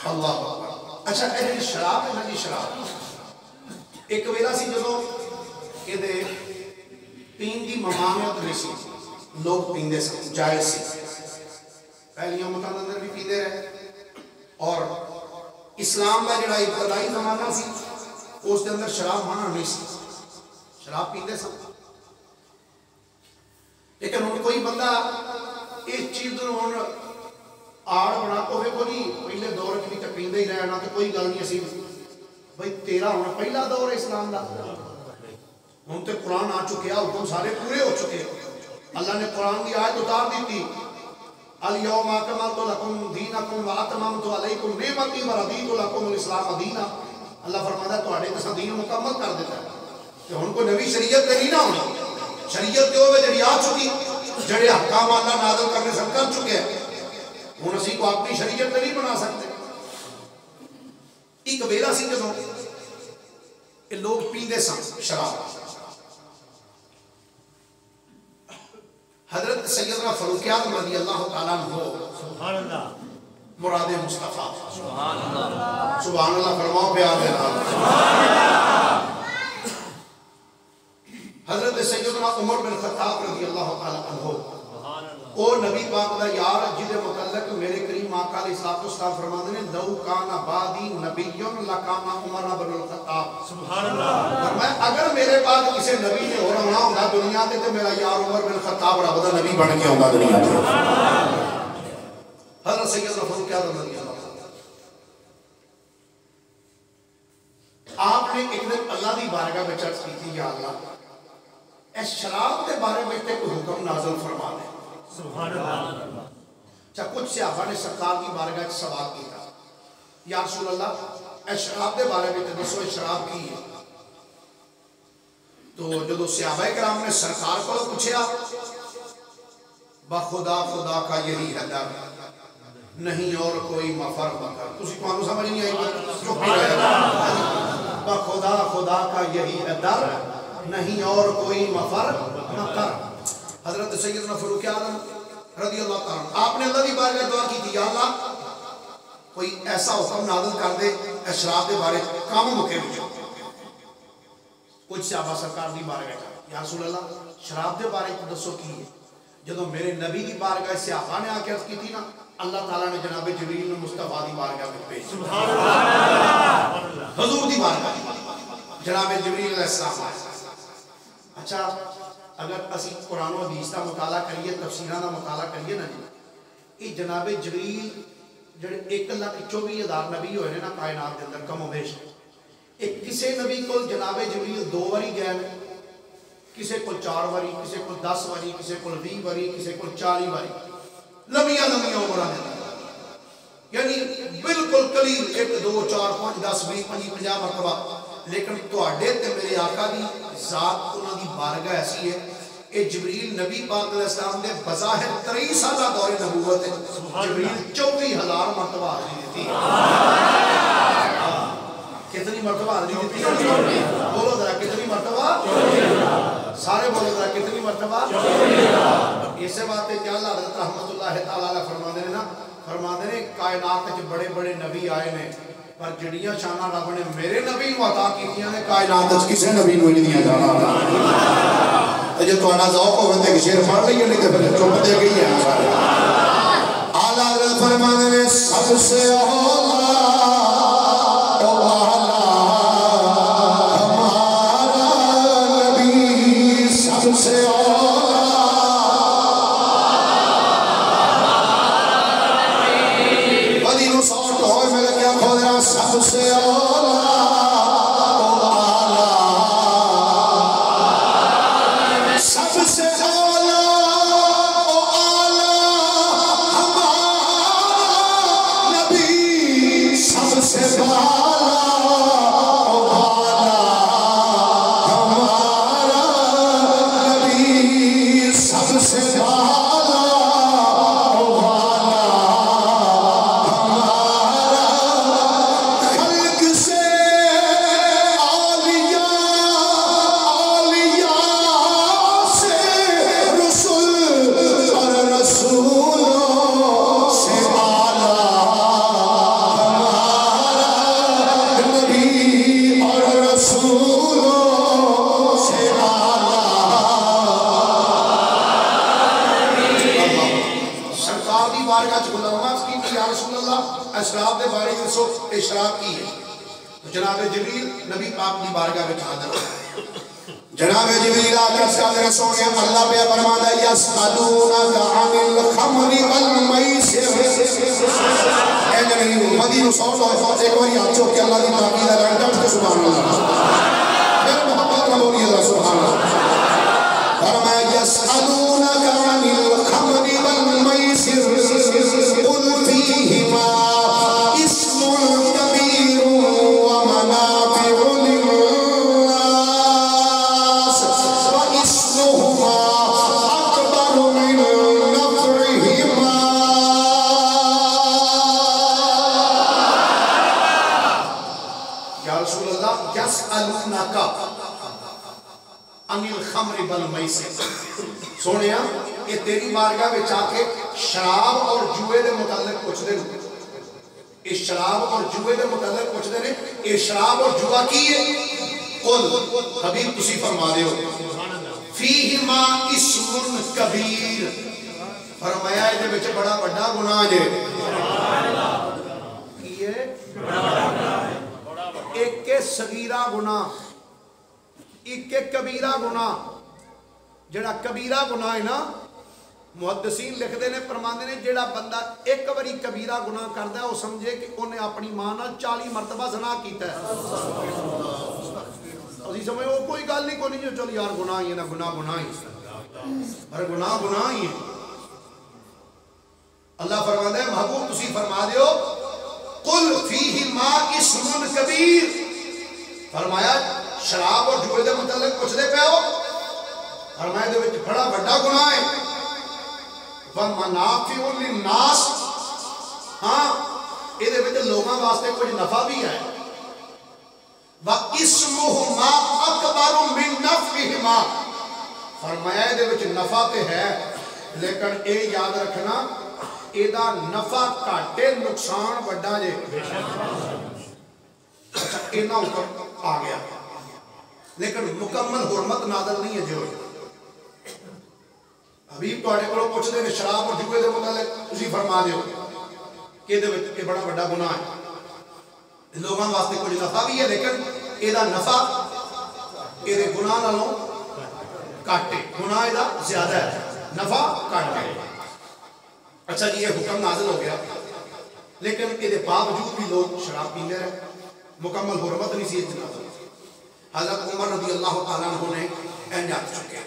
اللہ اچھا اے شراب ہے نا جی شراب ایک ویلا سی جدو کہ دے پین دی ممانعت نہیں سی لوگ پیندے سے جائز سی پہلی امتان اندر بھی پیندے رہے اور اسلام کا جڑا ابتدائی زمانہ سی اس دے اندر شراب منع نہیں سی شراب پیندے سے لیکن ان کوئی بندہ اس چیز دنوں آڑ بنا کوئی کوئی پہلے دور کی بھی پیندے ہی رہنا تو کوئی گل نہیں سی بھئی تیرا ہونا پہلا دور اسلام دا ہم تے قرآن آ چکے ہیں حکم سارے پورے ہو چکے اللہ نے قرآن کی آیت اتار دی تھی الیوم اکملت لکم دینکم واتممت علیکم نعمتی ورضیت لکم الاسلام دینا اللہ فرماتا ہے تہاڈے تے دین مکمل کر دیتا ہے کہ ہن کوئی نوی شریعت تے نہیں نہ ہونی شریعت تے ہوے جڑی آ چکی جڑے احکام اللہ نازل کرنے سے کر چکے ہیں ہن اسی کو اپنی شریعت تے نہیں بنا سکتے ایک ویلا سی جدوں یہ لوگ پیندے سن شراب حضرت سیدنا فاروق اعظم رضی اللہ تعالیٰ عنہ سبحان اللہ مراد مصطفیٰ سبحان اللہ سبحان اللہ فرماؤ پیار دینا حضرت سیدنا عمر بن خطاب رضی اللہ تعالیٰ عنہ او نبی پاک دا یار جدے متعلق میرے کریم آقا علیہ السلام فرماتے ہیں لو کان بعدی نبی لکان عمر بن الخطاب سبحان اللہ فرمایا اگر میرے بعد کسی نبی نے اور ہونا ہوندا دنیا تے تے میرا یار عمر بن الخطاب رب دا نبی بن کے ہوندا دنیا تے حضرت سیدنا فاروق اعظم رضی اللہ آپ نے ایک دن اللہ دی بارگاہ میں عرض کی تھی یا اللہ اس شراب کے بارے میں تے کوئی حکم نازل فرما دے سبحان اللہ چاہ کچھ صحابہ نے سرکار کی بارگاہ سوال کیا یا رسول اللہ اے شراب دے بارے میں تدسو شراب کی ہے تو جدو صحابہ کرام نے سرکار کو پوچھا بخدا خدا کا یہی ہے در نہیں اور کوئی مفر مکر تسی کو سمجھ نہیں آئی بخدا خدا کا یہی ہے در نہیں اور کوئی مفر مکر حضرت سیدنا فاروق اعظم رضی اللہ تعالیٰ آپ نے اللہ دی بارگاہ دعا کی تھی یا اللہ کوئی ایسا حکم نازل کر دے شراب دے بارے کام مکے بھی کچھ صحابہ سرکار دی بارگاہ یا رسول اللہ شراب دے بارے دسو کی ہے جدو میرے نبی دی بارگاہ صحابہ نے آکے عرض کی تھی نا اللہ تعالیٰ نے جناب جبریل مصطفیٰ دی بارگاہ میں پیش سبحان اللہ حضور دی بارگاہ جناب جبریل علیہ السلام آئے اچھا اگر اسی قرآن و حدیث کا مطالعہ کریے تفسیرہ کا مطالعہ کریے نا یہ جناب جبریل جڑے 1,24,000 نبی ہوئے نا کائنات کے اندر کم و بیش ایک کسے نبی کو جناب جبریل 2 واری گئے کسے کو 4 واری کسے کو 10 واری کسے کو 20 واری کسے کو 40 واری لمیاں عمرہ نے یعنی بالکل قلیل 1 2 4 5 10 20 25 50 مرتبہ لیکن تواڈے تے میرے آقا دی ذات انہاں دی بارگاہ ایسی ہے کہ جبریل نبی پاک علیہ السلام نے بظاہر 23 سالہ دور نبوت ہے جبریل 24,000 مرتبہ حاضری دیتی کتنی مرتبہ حاضری دیتی بولو ذرا کتنی مرتبہ سارے بولو ذرا کتنی مرتبہ اسے بات ہے کہ اللہ حضرت رحمت اللہ تعالیٰ فرما دے نا فرما دے کائنات کے بڑے بڑے نبی آئے نے پر جڑیاں شانہ رب نے میرے نبی کو عطا کیتیاں نے کائنات کسے نبی کو نہیں دیا جانا جو تو آنا ذوق ہوئے تھے کہ شیر پڑھ لئیے نہیں تو پھر چوپ دے گئی ہے اعلیٰ حضرت فرما دے سب سے اولا ہمارا نبی سب سے سب سے اولا سب سے اولا ہمارا نبی سب سے بالا ہمارا نبی سب سے بالا اشراف دے بارے میں سو اشراف کی ہے تو جناب جبریل نبی پاک دی بارگاہ میں حاضر جناب جبریل آقا صلی رسول اللہ پہ فرماتا ہے یسألونک عن الخمر والمیسر اے جنہی مدینہ صوت و ایک باری آپ چوک کے اللہ دی تعبیر ہے رنگت کے سبحان اللہ پھر محبت ربولی اللہ سبحان اللہ فرمایا یسألونک عن الخمر والمیسر قل فیہما سونیا یہ تیری بارگاہ میں چاہ کے شراب اور جوئے دے متعلق پوچھ دے اس شراب اور جوئے دے متعلق پوچھ دے یہ شراب اور جوہ کی ہے قل حبیب تسی فرما دے ہو فیہما اسم کبیر فرمایا ہے بچے بڑا بڑا گناہ جے یہ ایک کے صغیرہ گناہ ایک کے کبیرہ گناہ جڑا کبیرہ گناہ ہے نا محدثین لکھ دینے فرماندے نے جڑا بندہ ایک باری کبیرہ گناہ کرتا ہے وہ سمجھے کہ انہیں اپنی ماں نال 40 مرتبہ زنا کیتا ہے اسی سمجھے وہ کوئی گل نہیں کوئی نہیں چل یار گناہ ہی ہے نا گناہ ہی ارے گناہ ہی ہے اللہ فرماتا ہے محبوب تسی فرما دیو قل فیہما اسم کبیر فرمایا شراب اور جوئے دے متعلق کچھ دے پہ ہو فرمایا دے وچ بڑا بڑا گناہ ہے وَمَنَافِعُ لِلنَّاسِ ہاں یہ دے وچ لوگاں واسطے کچھ نفع بھی ہے وَإِسْمُهُمَا أَكْبَرُ مِن نَفْعِهِمَا فرمایا دے وچ نفع تے ہے لیکن اے یاد رکھنا اے دا نفع کاٹے نقصان بڑا جے اچھا اینا اوپر آ گیا لیکن مکمل حرمت نادل نہیں ہے جو حبیب تو آڑے کو پوچھ دے شراب اور جوئے دے متعلق اسی فرما دے کہ دے بڑا بڑا گناہ ہے لوگاں واسطے کچھ نفع بھی ہے لیکن اے دا نفع اے دے گناہ نالوں کاٹے گناہ اے دا زیادہ ہے نفع کاٹے اچھا جی یہ حکم نازل ہو گیا لیکن اے دے باوجود بھی لوگ شراب پیندے رہے مکمل حرمت نہیں سی جناب حضرت عمر رضی اللہ تعالیٰ عنہ نے انجات چکے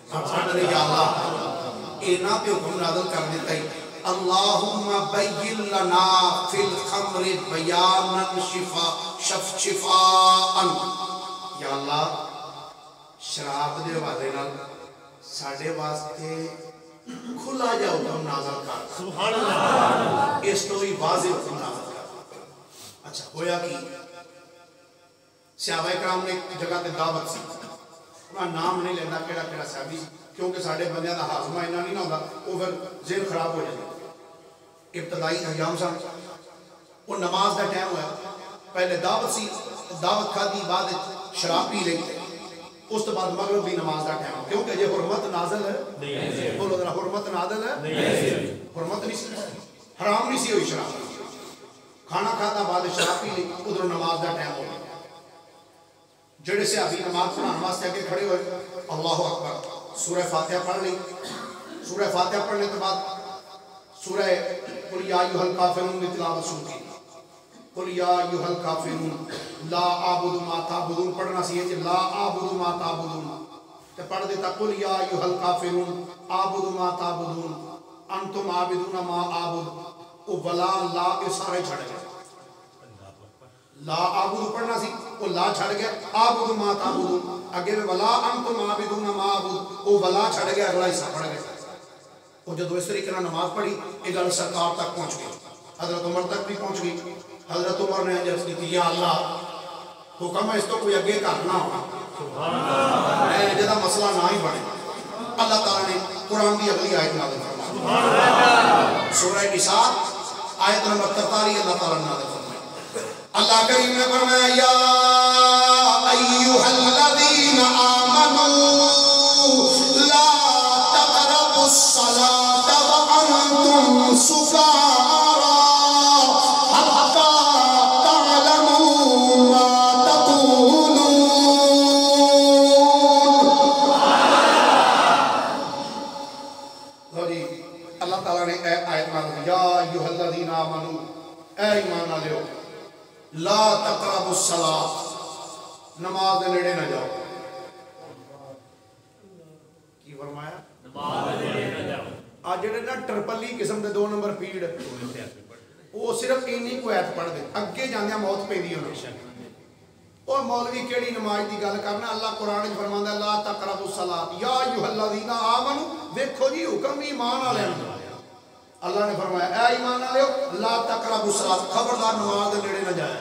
فرمانے یا اللہ اینا پہ حکم نازل کر دیتا ہی اللہم بین لنا فی الخمر بیانا شفاء. یا اللہ شراب دے والے نال ساڑھے واسطے کھلا جا حکم نازل کر. سبحان اللہ. اس تو ہی واضح حکم نازل کر. اچھا ہویا کی صحابہ کرام نے ایک جگہ تے دعوت سی. انہاں نام نہیں لینا کیڑا کیڑا صحابی کیونکہ ساڑھے بندیاں دا ہاضمہ انہاں نہیں نہ ہوتا وہ پھر ذہن خراب ہو جائے. ابتدائی ایام سن وہ نماز دا ٹائم ہوا پہلے دعوت سی دعوت کھادی بعد شراب پی لئی اس تو بعد مغرب بھی نماز دا ٹائم کیونکہ یہ حرمت نازل ہے نہیں. بولو ذرا حرمت نازل ہے نہیں. حرمت نہیں سی حرام نہیں سی ہوئی شراب. کھانا کھاتا بعد شراب پی لی ادھر نماز دا ٹائم ہو گیا. جڑے سے ابھی نماز پڑھانے واسطے آگے کھڑے ہوئے اللہ اکبر سورہ فاتحہ پڑھ لی. سورہ فاتحہ پڑھنے کے بعد سورہ قل یا ایھا الکافرون کی تلاوت شروع کی. قل یا ایھا الکافرون لا اعبد ما تعبدون پڑھنا سی ہے لا اعبد ما تعبدون تے پڑھ دیتا قل یا ایھا الکافرون اعبد ما تعبدون انتم عابدون ما اعبد او ولا لا کے سارے چھڑ گئے. لا اعبد پڑھنا سی وہ لا چھڑ گیا اعبد ما تعبدون اگے ولا انتم عابدون ما اعبد او ولا چھڑ گیا اگلا حصہ پڑھ گیا. اور جب اس طریقے سے نماز پڑھی یہ گل سرکار تک پہنچ گئی حضرت عمر تک بھی پہنچ گئی. حضرت عمر نے عرض کی یا اللہ حکم ہے اس تو کوئی اگے کرنا ہو جدا مسئلہ نہ ہی بنے. اللہ تعالیٰ نے قرآن کی اگلی آیت نازل فرمائی سورہ نساء آیت نمبر 43 اللہ تعالیٰ نے نازل فرمائی. اللہ کریم نے فرمایا یا ایھا الذین آمنوا لا تقربوا الصلاة وانتم سکارى حتى تعلموا ما تقولون. اللہ تعالیٰ نے آیت نازل یا ایھا الذین آمنوا اے ایمان والو لا تقربوا الصلاة نماز دے نیڑے نہ جاؤ. کی فرمایا نماز دے نیڑے نہ جاؤ. آج جڑے نا ٹرپلی قسم دے 2 نمبر پیڑ وہ صرف اینی کو ایت پڑھ دے اگے جاندیاں موت پیندی ہونا. اور مولوی کیڑی نماز دی گل کرنا. اللہ قرآن وچ فرماندا ہے لا تقربوا الصلاة یا ایھا الذین آمنوا. دیکھو جی حکم ایمان والے نے. اللہ نے فرمایا اے ایمان والو لا تقربوا الصلاة خبردار نماز دے نیڑے نہ جایا.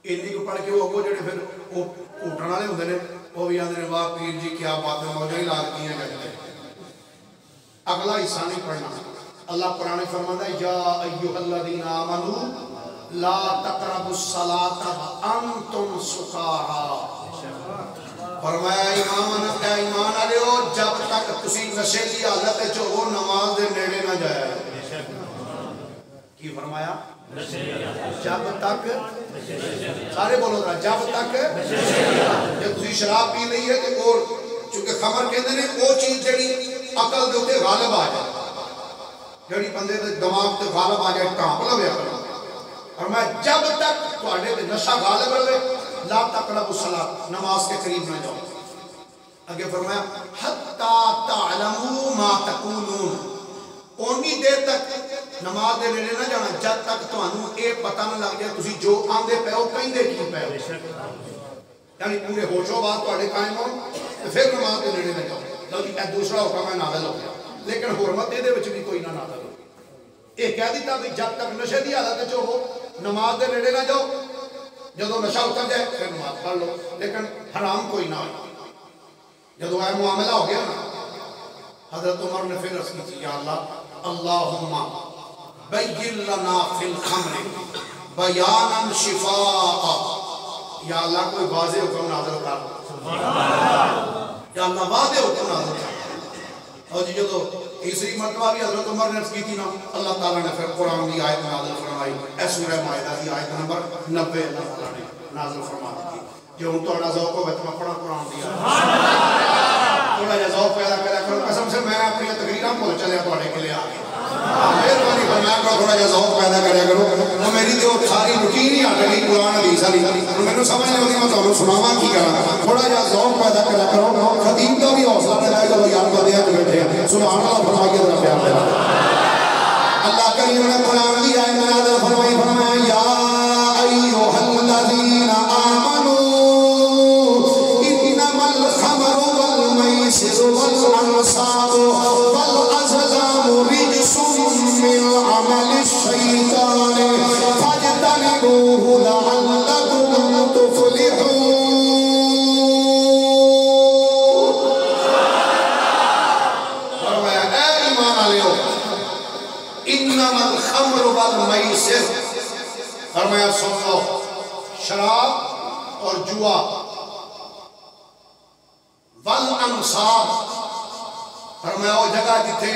اینی کو پڑھ کے وہ اگوں جڑے پھر وہ اوٹن والے ہوندے نے وہ بھی آندے نے واہ پیر جی کیا بات ہے موجاں ہی لگتی ہیں کہتے ہیں. اگلا حصہ نہیں پڑھنا. اللہ قرآن فرماتا ہے یا ایھا الذین آمنوا لا تقربوا الصلاة وانتم سکارى. فرمایا ایمان والو جب تک تسی نشے کی حالت وچ ہو نماز دے نیڑے نہ جایا. کی فرمایا جب تک سارے بولو ذرا جب تک جب تسی شراب پی لئی ہے کہ اور چونکہ خمر کہندے نے وہ چیز جڑی عقل دے اوتے غالب آ جائے جڑی بندے دے دماغ تے غالب آ جائے ٹانپ لوے عقل. اور میں جب تک تواڈے تے نشہ غالب رہے لا تقربوا الصلاة نماز کے قریب نہ جاؤ. اگے فرمایا حتی تعلموا ما تقولون اونی دیر تک نماز دے نیڑے نہ جانا جب تک تانوں اے پتہ نہ لگ جائے تسی جو آندے پے ہو کہندے کی پے ہو. یعنی پورے ہوش و بات تواڈے قائم ہو پھر نماز دے نیڑے نہ جاؤ. لو جی اے دوسرا حکم ہے نازل ہو گیا لیکن حرمت دے وچ بھی کوئی نہ نازل ہو. اے کہہ دیتا بھی جب تک نشے دی حالت وچ ہو نماز دے نیڑے نہ جاؤ. جدو نشہ اتر جائے پھر نماز پڑھ لو لیکن حرام کوئی نہ ہو. جدو اے معاملہ ہو گیا نا حضرت عمر نے پھر عرض کی یا اللہ اللہم بین لنا فی الخمر بیانا شفاء. یا اللہ کوئی واضح حکم نازل کر. یا اللہ واضح حکم نازل کر. اور جدو تیسری مرتبہ بھی حضرت عمر نے عرض کی تھی نا اللہ تعالیٰ نے پھر قرآن کی آیت نازل فرمائی. اے سورہ مائدہ کی آیت نمبر 90 اللہ تعالیٰ نے نازل فرما دی. جو ان تو انا ذوق ہو میں پڑھا قرآن دیا تھوڑا جا ذوق پیدا کرا کرو. قسم سے میں اپنی تقریراں بول چلے تواڈے کے لیے آ گیا. مہربانی فرمایا کرو تھوڑا جا ذوق پیدا کریا کرو. میری تو ساری روٹین ہی ہٹ گئی قرآن حدیث والی مینوں سمجھ نہیں آتی میں تانوں سناواں کی کراں. تھوڑا جا ذوق پیدا کریا کرو. خطیب کا بھی حوصلہ نہ جائے چلو یار بندے بیٹھے ہیں سبحان اللہ فرمائیے ذرا پیار سے. کریم نے قرآن دی آیت نازل فرمائی فرمایا یا ایھا الذین آمنوا انما الخمر والمیسر والانصاب والازلام رجس من عمل الشیطان فاجتنبوه لعلکم تفلحون. انما الخمر والمیسر فرمایا سن لو شراب اور جوا والانصاب فرمایا وہ جگہ جتھے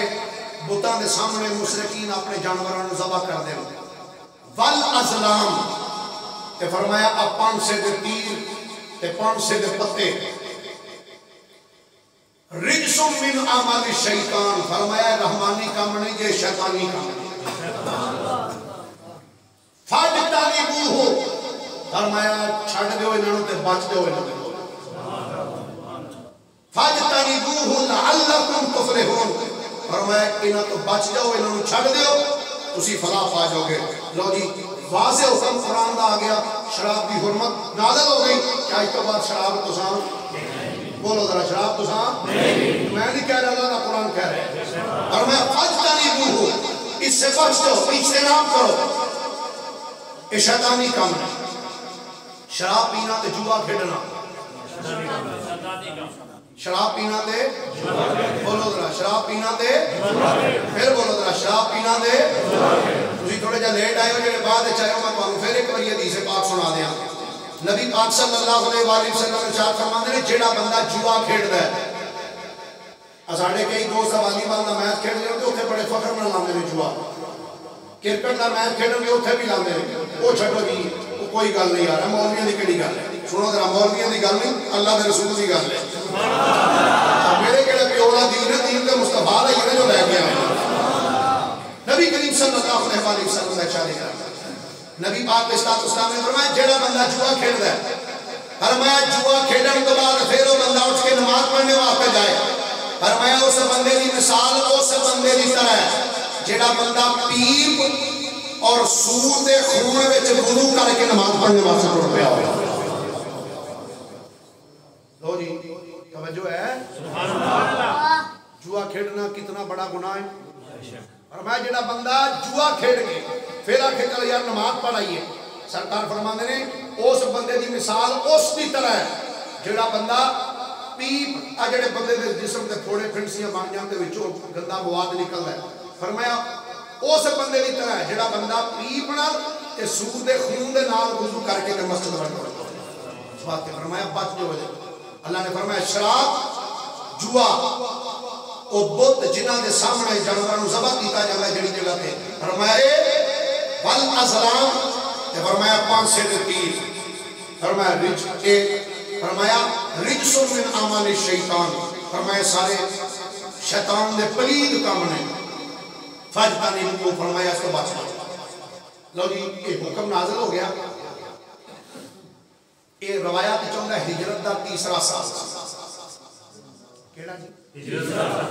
بتاں دے سامنے مشرکین اپنے جانوراں نوں ذبح کر دے والازلام تے فرمایا پانسے دے تیر تے پانسے دے پتے رجس من اعمال الشیطان فرمایا رحمانی کام نہیں یہ شیطانی کام فاجتنبوہ فرمایا چھڑ دیو انہاں تے بچ دیو انہاں فاجتنبوہ لعلکم تفلحون فرمایا انہاں تو بچ جاؤ انہاں چھڑ دیو تسی فلاح پا جاؤ گے. لو جی واضح حکم قرآن دا آ گیا شراب کی حرمت نازل ہو گئی. کیا اس کے بعد شراب تو سام بولو ذرا شراب تو سام میں نہیں کہہ رہا اللہ کا قرآن کہہ رہا ہے اور میں فاجتنبوہ اس سے بچ جاؤ اجتناب کرو یہ شیطانی کام ہے. شراب پینا تے جوا کھیڈنا شراب پینا تے بولو ذرا شراب پینا تے پھر بولو ذرا شراب پینا تے تسی تھوڑے جا لیٹ آئے ہو جڑے بعد چاہے میں تانوں پھر ایک بار حدیث پاک سنا دیاں. نبی پاک صلی اللہ علیہ وآلہ وسلم ارشاد فرماندے نے جیڑا بندہ جوا کھیڈدا ہے ساڈے کئی دوست والی بال دا میچ کھیڈ دے تے اوتھے بڑے فخر نال لاندے نے جوا کرکٹ دا میچ کھیڈن گے اوتھے بھی لاندے نے او چھڈو جی کوئی گل نہیں یار مولویاں دی کیڑی گل ہے سنو ذرا مولویاں دی گل نہیں اللہ دے رسول دی گل ہے. میرے کہڑے پیو دا دین ہے دین دے مصطفیٰ دا ہی جو لے کے آئے نبی کریم صلی اللہ علیہ وسلم نے چاہے گا نبی پاک علیہ السلام نے فرمایا جڑا بندہ جوا کھیلدا ہے فرمایا جوا کھیلن کے بعد پھر وہ بندہ اٹھ کے نماز پڑھنے واسطے جائے فرمایا اس بندے دی مثال اس بندے دی طرح ہے جڑا بندہ پیپ اور سور دے خون وچ وضو کر کے نماز پڑھنے واسطے ٹر پیا ہو. لو جی توجہ ہے سبحان اللہ. جوا کھیلنا کتنا بڑا گناہ ہے فرمایا جڑا بندہ جوا کھیل کے پھر آکھے چل یار نماز پڑھائیے سرکار فرماندے نے اس بندے دی مثال اس دی طرح ہے جڑا بندہ پیپ آ جڑے بندے دے جسم تے تھوڑے پھنسیاں بن جاندے وچوں گندا مواد نکلدا ہے فرمایا اس بندے دی طرح ہے جڑا بندہ پیپ نال تے سود دے خون دے نال وضو کر کے مسجد وچ اس بات تے فرمایا بچ جو وجہ اللہ نے فرمایا شراب جوا او بت جنہاں دے سامنے جانوراں نوں ذبح کیتا جاندا ہے جڑی جگہ تے فرمایا والازلام تے فرمایا پانسے دے تیر فرمایا رج اے فرمایا رجس من اعمال الشیطان فرمایا سارے شیطان دے پلید کام نے فاجتنبوہ فرمایا اس کو بچ جاؤ. لو جی یہ حکم نازل ہو گیا یہ روایات چاہتا ہے ہجرت دا تیسرا سال کیڑا جی ہجرت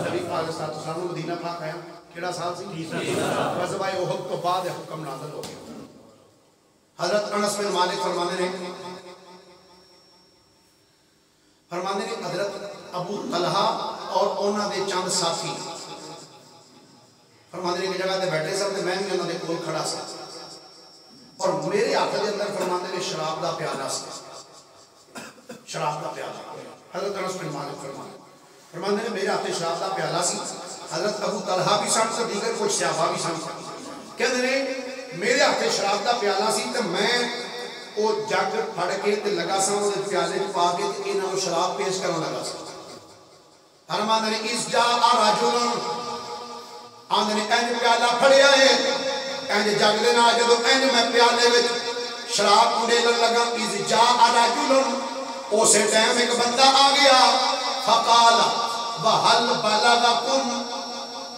نبی پاک صلی اللہ علیہ وسلم مدینہ پاک آیا کیڑا سال سی تیسرا غزوہ احد تو بعد حکم نازل ہو گیا. حضرت انس بن مالک فرماندے نے حضرت ابو طلحہ اور انہاں دے چند ساتھی فرماندے نے جگہ تے بیٹھے سن تے میں بھی انہاں دے کول کھڑا سا اور میرے ہاتھ دے اندر فرماندے نے شراب دا پیالہ سی شراب دا پیالہ حضرت انس بن مالک فرماندے نے میرے ہاتھ شراب دا پیالہ سی حضرت ابو طلحہ بھی سن تے دیگر کچھ صحابہ بھی سن کہندے نے میرے ہاتھ شراب دا پیالہ سی تے میں او جگ پھڑ کے تے لگا سا او پیالے وچ پا کے تے انہاں نوں شراب پیش کرن لگا سا. فرماندے نے اس جا رجل آندے نے انج پیالہ پھڑیا ہے انج جگ دے نال جدوں انج میں پیالے وچ شراب اڈیلن لگا اس جا رجل اسے ٹائم ایک بندہ آ گیا فقال وهل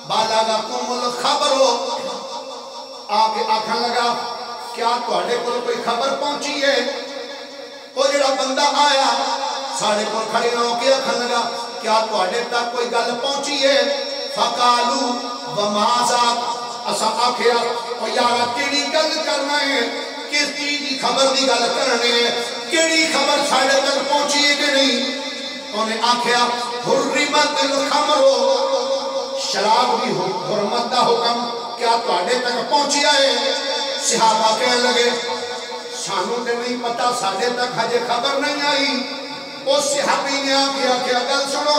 بلغکم الخبر آکے آکھن لگا کیا تواڈے کول کوئی خبر پہنچی ہے. او جڑا بندہ آیا ساڈے کول کھڑے ہو کے آکھن لگا کیا تواڈے تک کوئی گل پہنچی ہے. فقالوا وما ذاک اسا آکھیا او یارا کیڑی گل کرنا ہے کس چیز دی خبر دی گل کرنے ہے کیڑی خبر ساڈے تک پہنچی ہے کہ نہیں انہیں آکھیا حرمت الخمر شراب دی حرمت دا حکم کیا تواڈے تک پہنچیا ہے صحابہ کہنے لگے سانوں تے نہیں پتا ساڈے تک ہجے خبر نہیں آئی اس صحابی نے آکھیا کیا گل سنو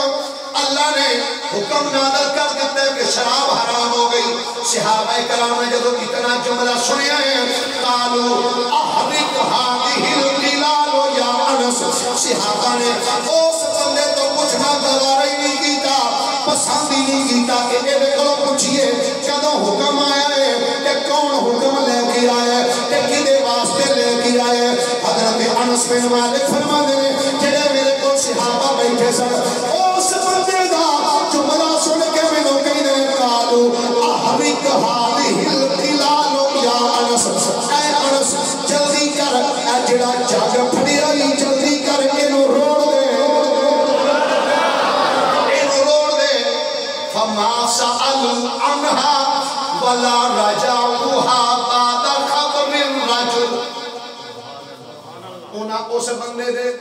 اللہ نے حکم نازل کر دیتا ہے کہ شراب حرام ہو گئی صحابہ کرام نے جب اتنا جملہ سنیا ہے قالوا احرق هذه القلال یا انس صحابہ نے اس بندے تو پوچھنا گوارا ہی نہیں کیتا پسند ہی نہیں کیتا کہ یہ کو پوچھئے کدوں حکم آیا ہے کہ کون حکم لے کے آیا ہے کہ کدے واسطے لے کے آیا ہے حضرت انس بن مالک فرماتے ہیں جڑے میرے کو صحابہ بیٹھے سن اس بندے دا جملہ سن کے مینوں کہندے قالوا احرق هذه القلال یا انس اے انس جلدی کر اے جڑا جگ پھڑیا ہی جلدی کر اینو روڑ دے اینو روڑ دے فما سألوا عنها ولا رجعوها بعد خبر الرجل انہاں اس بندے دے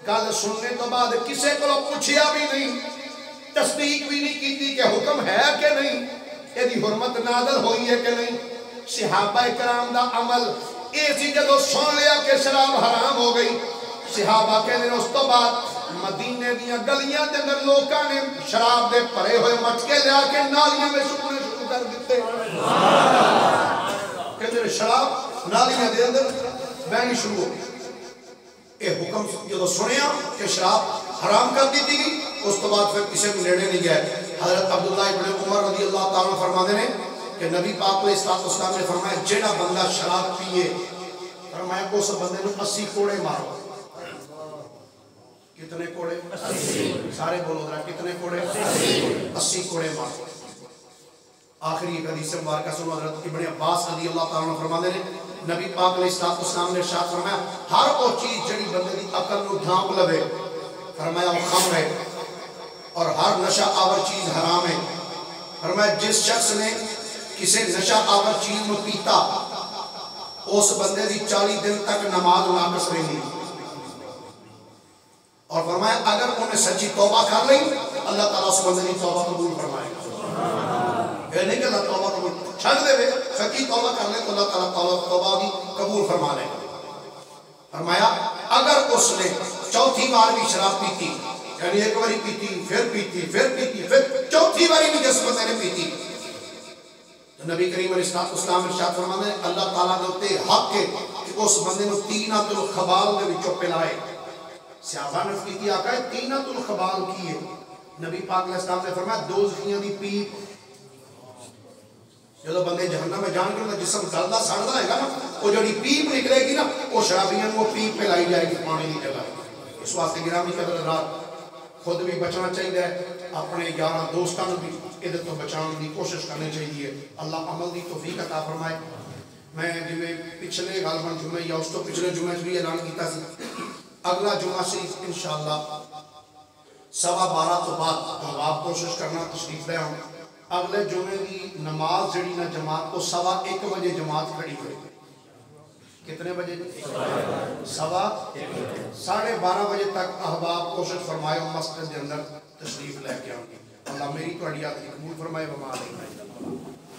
گل سننے تو بعد کسے کو پوچھیا بھی نہیں تصدیق بھی نہیں کیتی کہ حکم ہے کہ نہیں یہ دی حرمت نازل ہوئی ہے کہ نہیں صحابہ کرام دا عمل ایسی جدو سن لیا کہ شراب حرام ہو گئی صحابہ کہنے اس تو بعد مدینے دیا گلیاں دے اندر لوکاں نے شراب دے پرے ہوئے مٹکے لیا کے نالیاں میں سکنے شروع کر دیتے کہتے شراب نالیاں دے اندر بہنی شروع ہو گئی اے حکم جدو سنیا کہ شراب حرام کر دی تھی اس تو بعد پھر کسی کو نیڑے نہیں گئے حضرت عبداللہ ابن عمر رضی اللہ تعالیٰ فرما دینے کہ نبی پاک علیہ السلام نے فرمایا جیڑا بندہ شراب پیے فرمایا کو اس بندے نے 80 کوڑے مارو کتنے کوڑے سارے بولو ذرا کتنے کوڑے 80 کوڑے مارو آخری ایک حدیث مبارکہ سنو حضرت ابن عباس رضی اللہ تعالیٰ فرما دینے نبی پاک علیہ السلام نے ارشاد فرمایا ہر وہ چیز جڑی بندے دی عقل نو ڈھانپ لوے فرمایا وہ خمر ہے اور ہر نشہ آور چیز حرام ہے فرمایا جس شخص نے کسی نشہ آور چیز میں پیتا اس بندے دی 40 دن تک نماز ناقص رہی اور فرمایا اگر انہیں سچی توبہ کر لیں اللہ تعالیٰ اس بندے کی توبہ قبول فرمائے یہ نہیں کہ اللہ توبہ قبول چھڑ دے وے سچی توبہ کر لیں تو اللہ تعالیٰ توبہ بھی قبول فرما لے فرمایا اگر اس نے چوتھی بار بھی شراب پیتی یعنی ایک باری پیتی پھر چوتھی باری بھی جس بندے نے پیتی تو نبی کریم علیہ السلام ارشاد فرماتے ہیں اللہ تعالیٰ نے ہوتے حق ہے کہ اس بندے نے تینۃ الخبال میں بھی چوپے لائے صحابہ نے کیتی آقا ہے تینۃ الخبال کی ہے نبی پاک علیہ السلام نے فرمایا دوزخیاں دی پیپ جدو بندے جہنم میں جان کے جسم گلدا سڑدا ہے گا نا وہ جڑی پیپ نکلے گی نا وہ شرابیاں وہ پیپ پہ لائی جائے گی پانی دی جگہ اس واسطے گرامی قدر رات خود بھی بچنا چاہیے اپنے یاراں دوستاں بھی ادھر تو بچان دی کوشش کرنی چاہیے اللہ عمل دی توفیق عطا فرمائے میں جویں پچھلے غالباً جمعے یا اس تو پچھلے جمعے بھی اعلان کیتا سی اگلا جمعہ سے انشاءاللہ 12:15 تو بعد ہم آپ کوشش کرنا تشریف لے آؤں اگلے جمعے کی نماز جڑی نا جماعت کو 1:15 بجے جماعت کھڑی ہوئے کتنے بجے 12:30 بجے تک احباب کوشش فرمائے مسجد کے اندر تشریف لے کے آؤں اللہ میری تو اڈیات قبول فرمائے وما علیہ